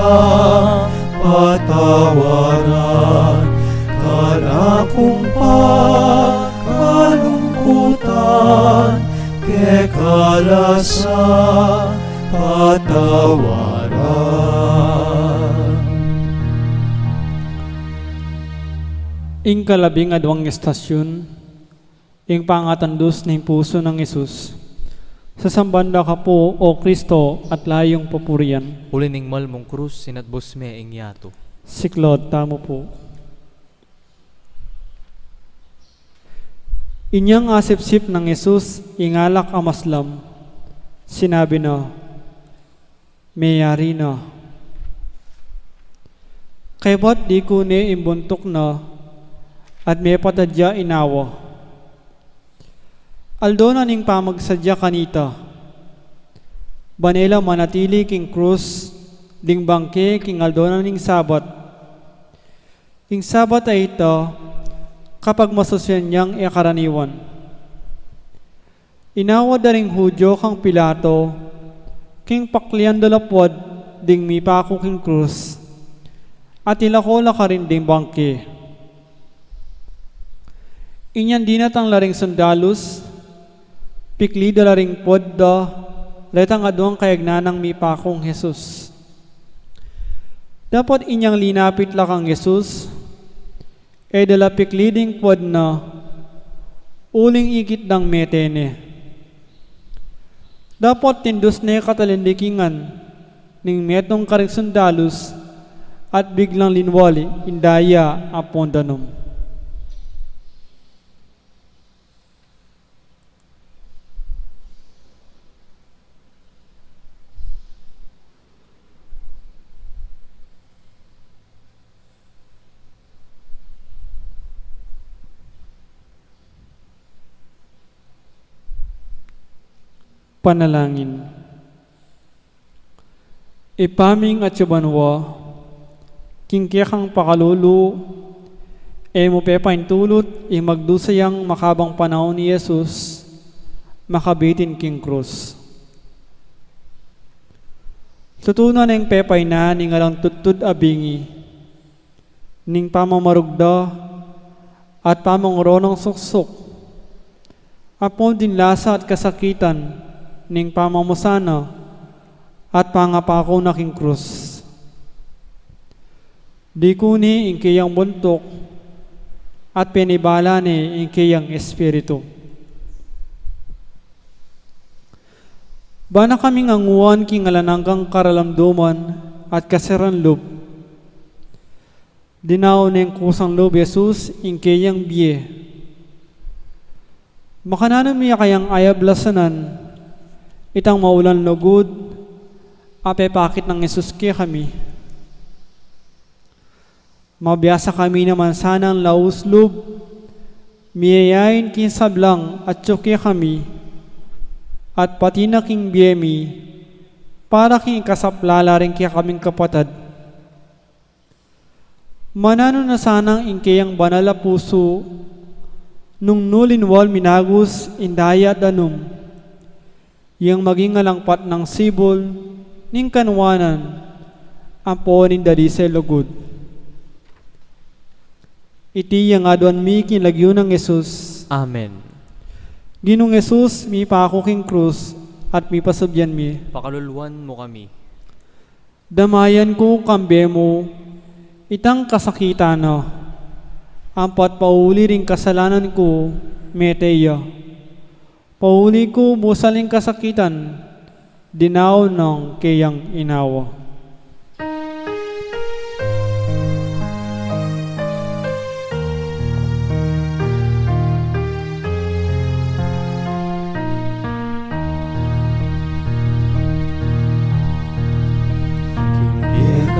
patawaran, kanakong pagkalungkutan, kekalasang patawaran. Ing kalabing adwang estasyon, ing pangatandus ng puso ng Jesus, sa sambanda ka po, O Kristo, at layong papurian. Ulining mal mong krus, sinatbos me ing yato. Siklod, tamo po. Inyang asip-sip ng Jesus, ingalak amaslam, sinabi na, mayari na. Kay ba't di ko ni imbuntok na, at may patadya inawa. Aldo na ning pamagsadya kanita, banela manatili king krus, ding bangke king aldo na ning sabat. Ing sabat ay ito, kapag masusyan niyang ikaraniwan. Inawa daring Hudyo kang Pilato, king paklian dalapwad, ding mipako king krus, at ilakola ka rin ding bangke. Inyan dinatang laring sundalus, pikli dalaring podda, letang adwang kayagnanang mipakong Jesus. Dapat inyang linapit lakang Jesus, dala pikli ding pod na, uling ikit dang metene. Dapat tindos na katalindikingan ning metong karing sundalus at biglang linwali indaya apon danom. Panalangin. Ipaming at yubanwa, kingkiyakang pakalulu, mo pepaintulot, magdusayang makabang panahon ni Jesus, makabitin king krus. Tutunan ng pepay na ning alang tuttud abingi, ning pamamarugda, at pamanguronong suksok, apon din lasa at kasakitan, ning pamamusana, at pangapako na king krus. Di kuni ingkiyang buntok, at pinibala ni ingkiyang espiritu. Bana kaming anguan king alananggang karalamduman at kasiranlub. Dinaw ng kusang loob Jesus ingkiyang biye. Makananon miya kayang ayablasanan, itang maulan lugod, ape pakit ng Jesus kaya kami. Mabiyasa kami naman sanang lauslub, miyayain kinsablang at tsuki kami, at pati na king biyemi, para king kasaplala rin kaya kaming kapatad. Manano na sanang ingkayang banala puso, nung nulinwal minagus indaya danum, yang maging alangpat ng sibol, ning kanwanan, ang ponin dadi sa lugod. Iti yang aduan mi kinlagyo ng Jesus. Amen. Ginong Jesus, mi pa ako king krus, at mi pasabyan mi. Pakaluluan mo kami. Damayan ko kambe mo, itang kasakitan na, ampat pauli ring kasalanan ko, meteya. Pauli ko musaling kasakitan, dinaw ng kayang inawa.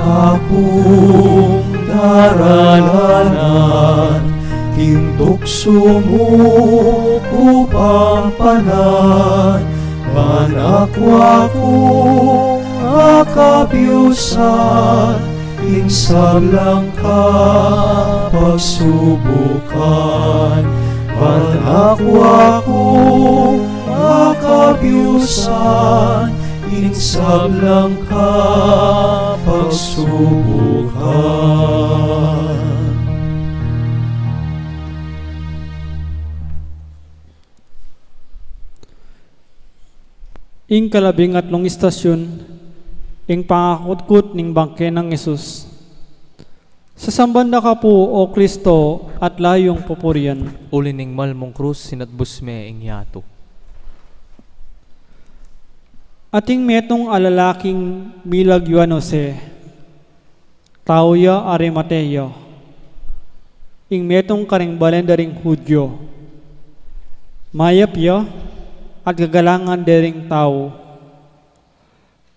Akong daralanan, hintukso mo kupampanan, manakwa kong akabyusan, insablang ka pagsubukan, manakwa kong akabyusan, insablang ka pagsubukan. Ing kalabing atlong istasyon, ing pangakutkut ning bangke ng Jesus. Sa sambanda ka po, O Kristo, at layong pupurian. Uli ning malmong krus sinatbus me ing yato. Ating metong alalaking milag Juanose, tauya Arimatea, ing metong karing balendaring Hudyo, mayapya at gagalangan dering tao.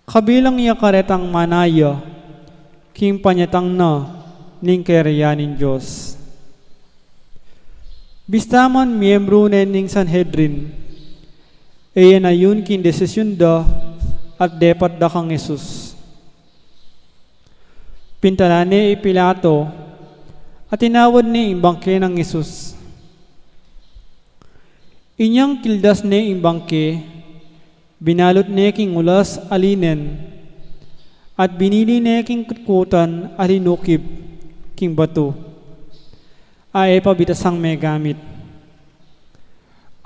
Kabilang iya karetang manaya, king panyatang na ning kerayanin Diyos. Bistaman miyembro ning Sanhedrin, na yun kin desisyon da at depat da kang Jesus. Pintalane Pilato at tinawad ni imbangke ng Jesus. Inyang kildas ni imbangke, binalot ni king ulas alinen at binili ni king kutkutan alinukib king bato. Ay pabitasang may gamit.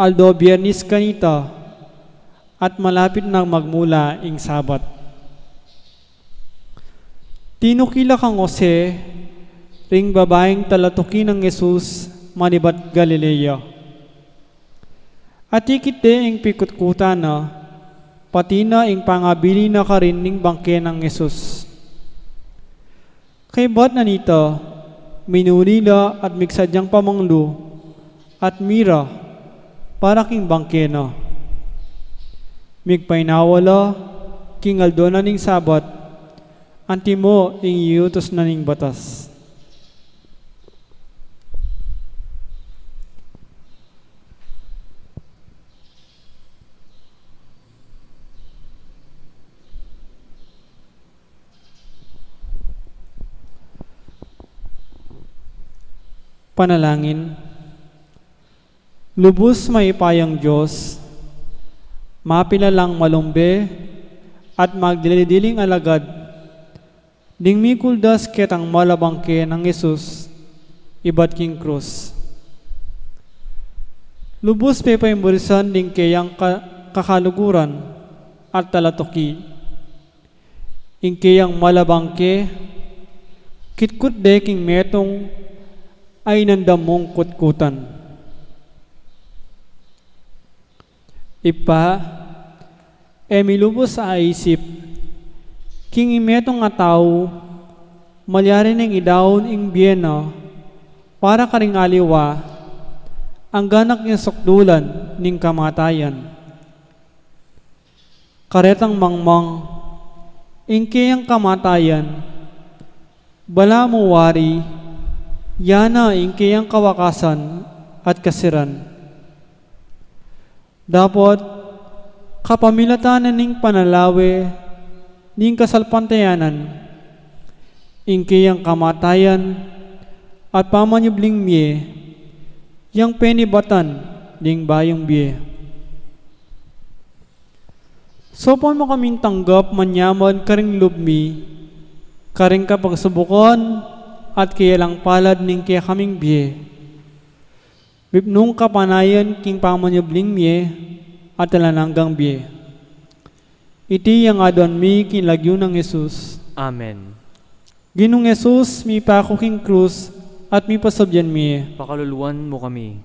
Aldo biyernis kanita, at malapit na magmula ing Sabat. Tinukila kang Jose, ring babaeng talatuki ng Jesus, manibat Galilea. At ikit ing pikutkutan na, pati na ing pangabili na ka rin ning bangke ng Yesus. Kay bat na nito, minulila at migsadyang pamanglo at mira para king bangke na. Migpainawala king aldo na ning sabat, antimo ing iutos na ning batas. Panalangin. Lubos maipayang Diyos, mapilalang malumbe at magdilidiling alagad, ding mikuldas ketang malabangke ng Yesus, ibat king krus. Lubos pepaimurisan ding kayang kakaluguran at talatoki, ing kayang malabangke, kitkut de king metong ay nandamong kutkutan. Ipa, milubos sa isip, king imetong nga tao, malyari ng idawon ing biyena, para karing aliwa, ang ganak niya sukdulan ning kamatayan. Karetang mangmang, ing kayang kamatayan, bala mo wari, yana ing kayang kawakasan at kasiran. Dapat kapamilatanan ning panalawe ning kasalpantayanan ing kayang kamatayan at pamanyubling miye yang penibatan ning bayong biye. Sopon mo kaming tanggap manyaman karing lubmi karing kapagsubukan at kaya lang palad ning kaya kaming biye. Bipnong kapanayan king pamanyubling miye at talananggang biye. Iti yang adon mi kinlagyo ng Yesus. Amen. Ginong Yesus, mi pako king krus at mi pasabyan miye. Pakaluluan mo kami.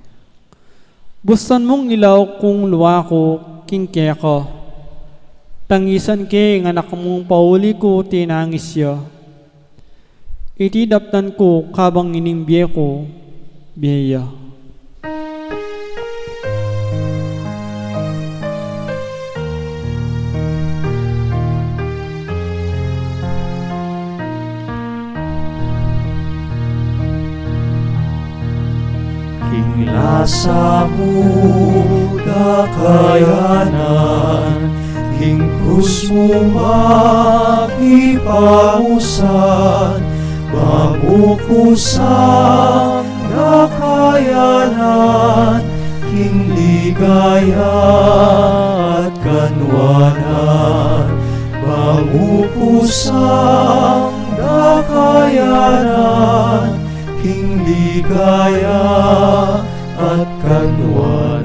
Bustan mong ilaw kung luwa ko king kaya ko. Tangisan ke nga anak mong pauli ko tinangis siya. Iti daptan ko kabang inimbiye ko, biyaya. King lasa mo dakayanan, king krus mo makipausan, mamukusang dakayanan, king ligaya at kanwanan, mamukusang dakayanan, king ligaya at kanwanan.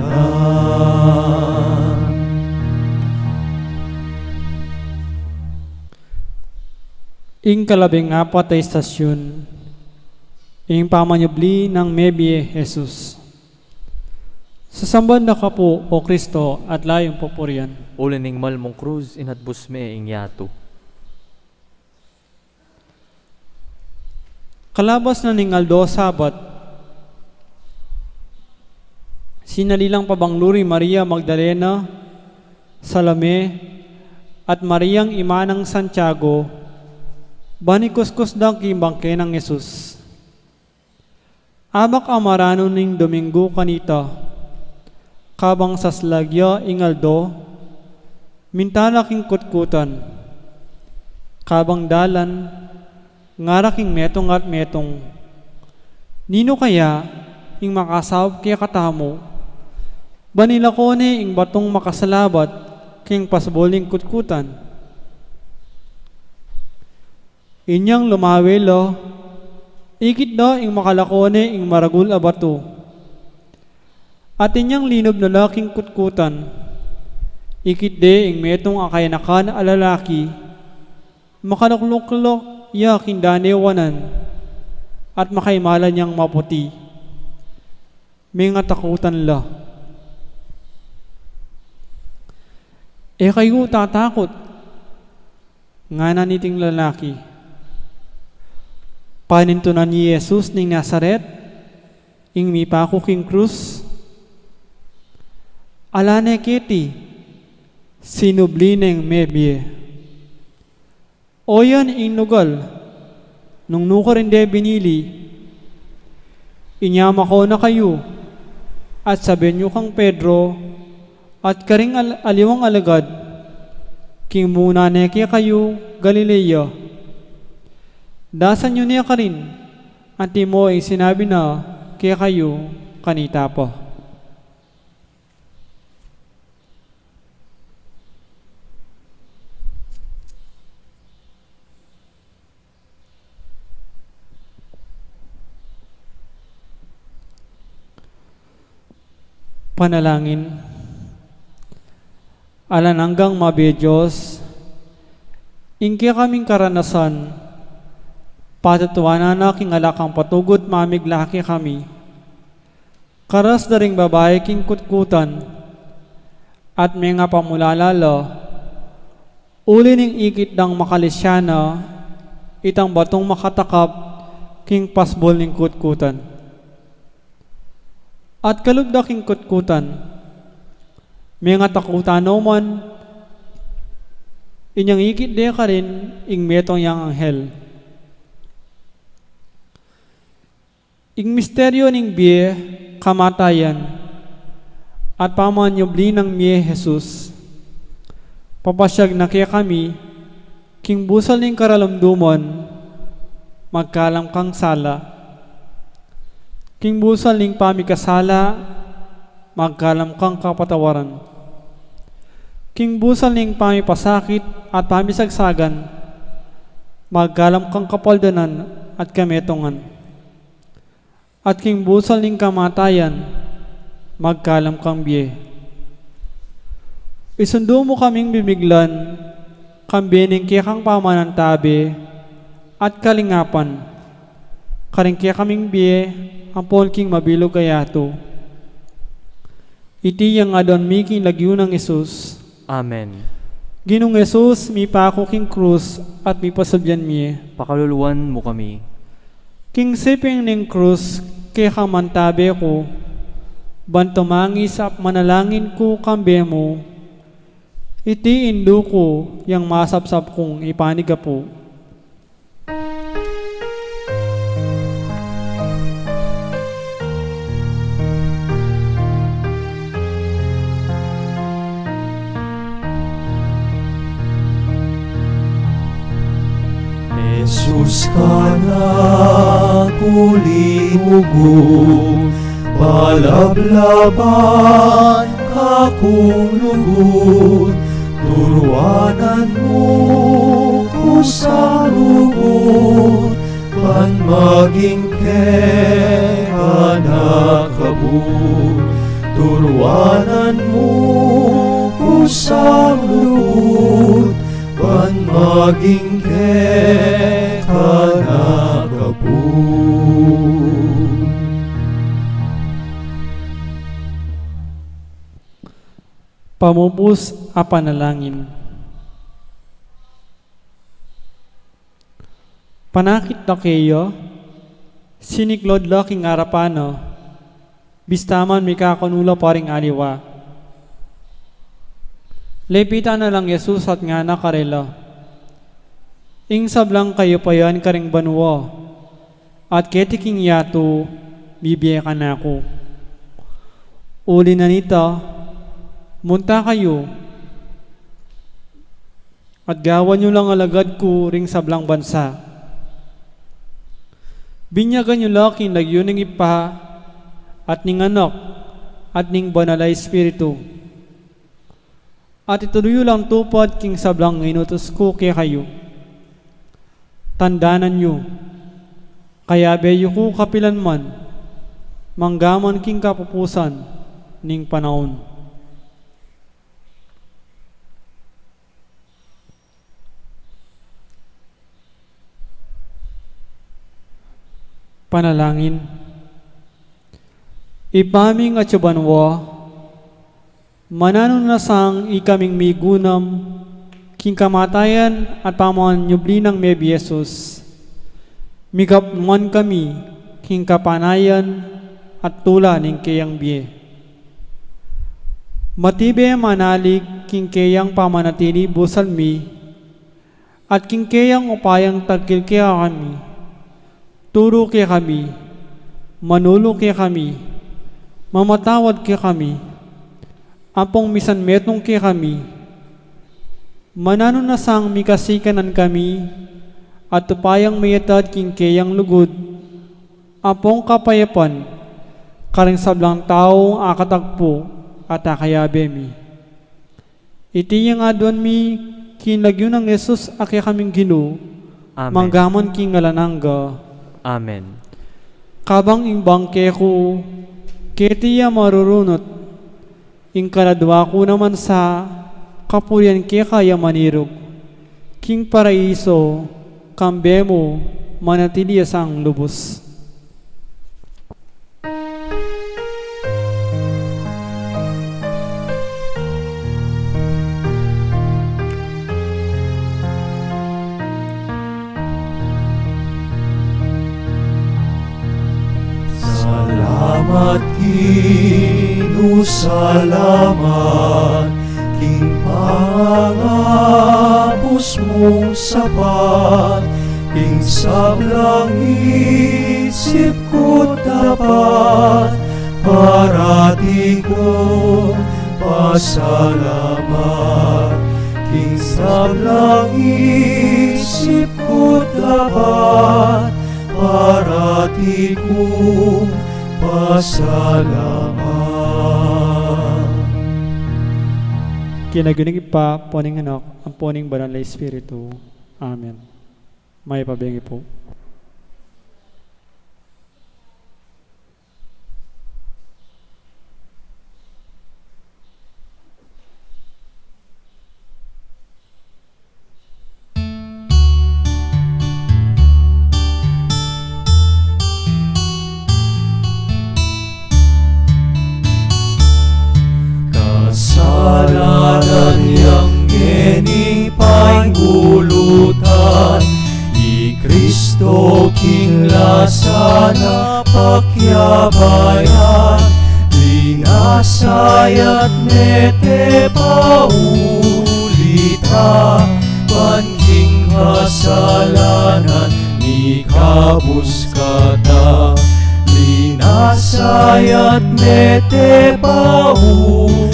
Ing kalabing apat ay istasyon, ing pamanyubli ng Mebye Jesus. Sasambad na ka po, O Kristo, at layong pupurian. Ulining malmong krus inatbus me ing yato. Kalabas na ning aldo sabat, sinalilang pabangluri Maria Magdalena, Salome, at Mariang ima ng Santiago, banikuskus daw kimbangke ng Yesus. Abak amarano ning Domingo kanita, kabang saslagya ingaldo, mintala king kutkutan, kabang dalan, ngaraking metong at metong. Nino kaya ing makasawab kaya katamo, banila ko ni ing batong makasalabat king pasboling kutkutan. Inyang lumawelo, ikit do ing makalakone ing maragul abato. At inyang linob na laking kutkutan, ikit de ing metong akayanakan alalaki, makalaklok-lok ya kindanewanan, at makaimala niyang maputi. May nga takutan la. E kayo tatakot, nga naniting lalaki. Panintunan ni Jesus ning Nazaret, ing mipako king krus. Alane kiti, sinubli ng mebye. Oyan ing nugal, nung nukar hindi binili, inyama ko na kayo, at sabihin nyo kang Pedro, at karing aliwang alagad, king muna neke kayo, Galilea. Dasan nyo niya ka rin, at mo ay sinabi na, kaya kayo, kanita po. Panalangin. Alan hanggang mabi Diyos, ingki kaming karanasan, patatuanan na king alakang patugod mamiglaki kami. Karas na ring babae king kutkutan, at may nga pamulalala, uli ning ikit dang makalisyana, itang batong makatakap, king pasbol ning kutkutan. At kalugda king kutkutan, may nga takutan man, inyang ikit de ka rin, ing metong yang anghel. Ing misteryo ning biye, kamatayan, at pamanyobli ng miye Jesus. Papasyag na kaya kami, king busal ning karalamduman, magkalam kang sala. King busal ning pamikasala, magkalam kang kapatawaran. King busal ning pamipasakit at pamisagsagan, magkalam kang kapaldanan at kametongan. At king busal ning kamatayan, magkalam kang biye. Isundo mo kaming bibiglan, kambining kaya kang pamanantabi, at kalingapan, karing kaya kaming biye, ampol king mabilog kayato. Iti yang adon miking lagyo ng Isus. Amen. Ginong Isus, mi pako king krus, at mi pasabyan miye. Pakaluluwan mo kami. King siping ning krus, kaya kamantabi ko, bantumangi sa manalangin ko kambe mo, iti indo ko, yang masapsap kong ipaniga po. Jesus ka na kulingugod, palablaban ka kung lugod, turuanan mo ko sa lugod, pan maging ka na kabud, turuanan mo ko sa lugod, pan maging ka na kabud. Pamubus a panalangin. Panakit na kayo, siniklod laking arapano, bistaman may kakanula paring aliwa. Lepitan na lang Jesus at nga nakarela. Ing sablang kayo pa yan karing banwa, at ketiking yato, bibiya ka na ako. Uli na nita, munta kayo, at gawan nyo lang alagad ko ring sablang bansa. Binyagan nyo laking lagyo ng ipa, at ning anak, at ning banalay espiritu. At ituloy lang tupad king sablang inutos ko kay kayo. Tandanan nyo, kaya beyo ko kapilan man, manggaman king kapupusan ning panahon. Panalangin. Ipaming at subanwa, Mananunasang ikaming migunam, king kamatayan at pamanyubli ng Mebi Jesus. Migapman kami, king kapanayan at tula ning kayang biye. Matibe manalig king kayang pamanatili busalmi, at king kayang upayang tagkil kaya kami. Turo kaya kami, manulo kaya kami, mamatawad kaya kami, apong misan metong kaya kami, mananunasang mikasikanan kami, at upayang mayatad king kayang lugod, apong kapayapan, karing sablang tao akatagpo at akayabemi. Iti yang adwan mi kinagyo ng Jesus akya kaming ginu, Amen. manggamon king ngalanangga. Amen. Kabang imbang ko, ketiya marurunot, ing kaladwa ko naman sa kapurian kaya manirog, king paraiso, kambemo, manatili sang lubos. Salamat, Gino, salamat, king pangapos mong sapat, king sablang isip ko dapat, parati ko pasalamat, king sablang isip ko dapat, parati kong pasalamat. Kinaguning pa, poning anak, ang poning banal na Espiritu. Amen. May pabengi po. Kasalanan yang ngeni paingulutan, i Kristo king lasana pakyabayan, linasayat nete paulita, panking kasalanan ni kabus kata, linasayat nete paulita,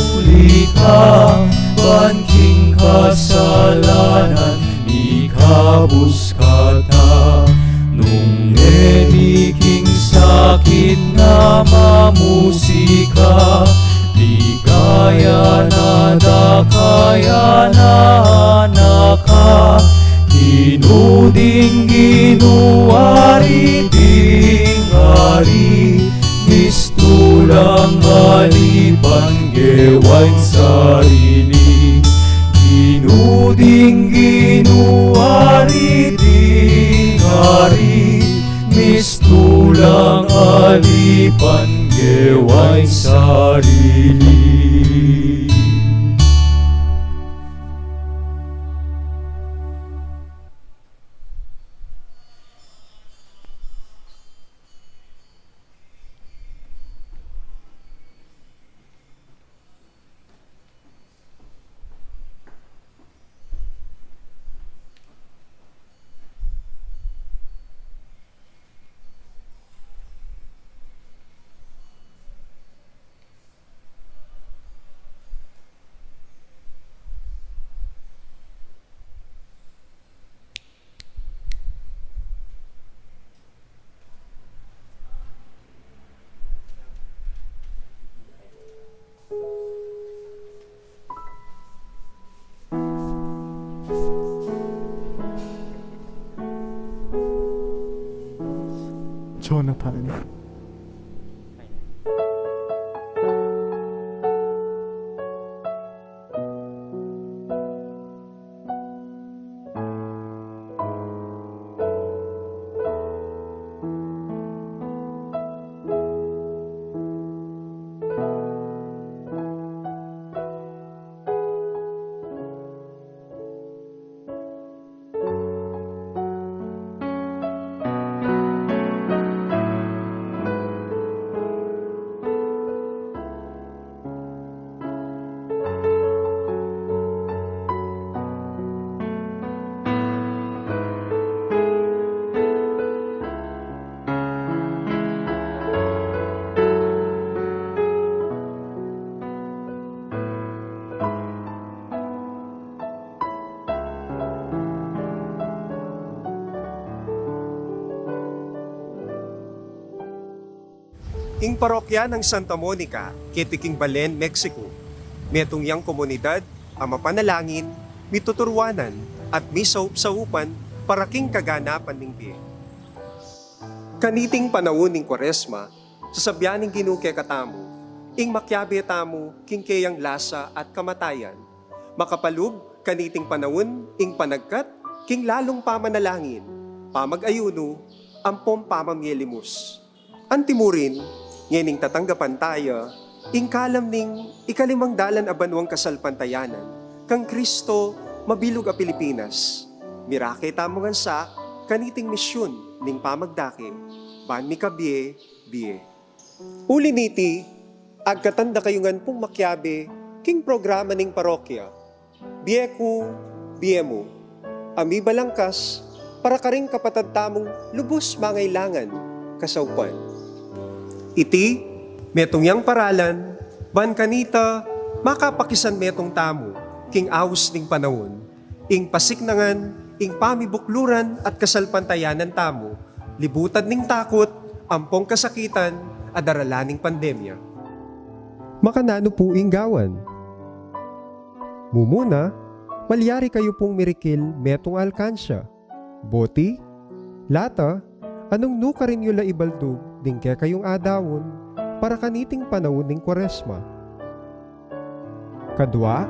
panking kasalanan ikabus kata, nung eniking sakit na mamusika, di kaya na da kaya na naka, dinuding ginuari hari, mistulang alipan gewain sarili, dinuding ginuari hari, mistulang alipan gewain sarili. Jonathan. Ing parokya ng Santa Monica, Kitiking Balen, Mexico. Metong yang komunidad, ang mapanalangin, mituturwanan, at misaup-saupan para king kaganapan ning biye. Kaniting panahon ning Kwaresma, sasabyaning ginuke katamu, ing makyabe tamu, king kayang lasa at kamatayan. Makapalub, kaniting panahon, ing panagkat, king lalong pamanalangin, pamag-ayuno, ampom pamamyelimus. Antimurin, ngening tatanggapan tayo, ing kalam ning ikalimang dalan abanwang kasalpantayanan, kang Kristo mabilog a Pilipinas. Mirake tamongan sa kaniting misyon ning pamagdake, ban mi kabie, biye. Uli niti, agkatanda kayungan pong makyabe, king programa ning parokya, biye ku, biye mo, ami balangkas, para karing kapatad tamong lubos mangailangan, kasaupan. Iti, metong yang paralan, ban kanita, makapakisan metong tamo, king awus ning panahon, ing pasiknangan, ing pamibukluran at kasalpantayanan tamo, libutan ning takot, ampong kasakitan, adaralaning pandemya. Makanano po ing gawan? Mumuna, malyari kayo pong mirikil metong alkansya. Boti, lata, anong nuka rin yula ibaldog, dingke kayong adawon, para kaniting panahon ning Kwaresma. Kadwa,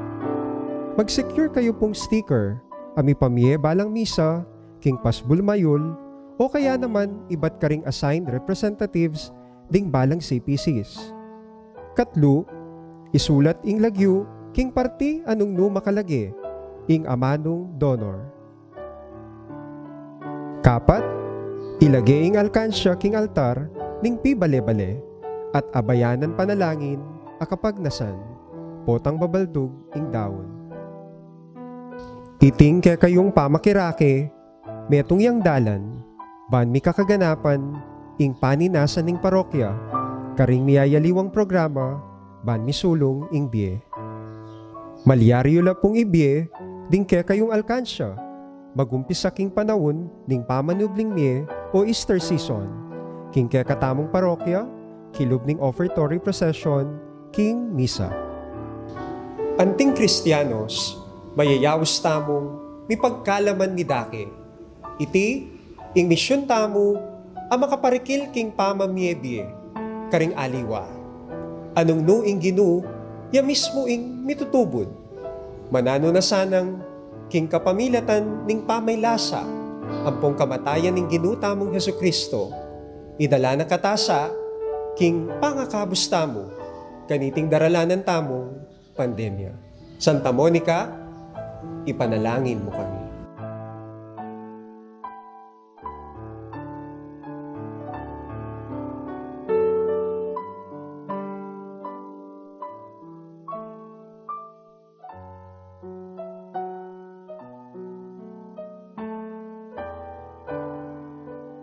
mag-secure kayo pong sticker, ami pamye balang misa, king pasbul mayol, o kaya naman iba't karing assigned representatives ding balang CPCs. Katlo, isulat ing lagyo, king parti anong nu makalagi, ing amanong donor. Kapat, ilagay ing alkansya king altar, ning pibale-bale, at abayanan panalangin, akapagnasan, potang babaldog ing dawon. Iting kaya kayong pamakirake, metong yang dalan, ban mi kakaganapan, ing paninasan ning parokya, karing miyayaliwang programa, ban mi sulong ing biye. Malyari yula pong ibiye, ding kaya kayong alkansya, magumpisa king panahon, ning pamanubling miye, o Easter season, king kaya katamong parokya, kilub ning offertory procession, king misa. Anting Kristiyanos, mayayawis tamong mi pagkalaman mi dake. Iti, ing misyon tamo, ang makaparikil king pamamyebye, karing aliwa. Anong no ing ginu, ya mismo ing mitutubod. Manano na sanang, king kapamilatan ning pamaylasa, ampong kamatayan ning ginu tamong Hesukristo, idala na katasa, king pangakabos tamo, kaniting daralanan tamong pandemya. Santa Monica, ipanalangin mo kami.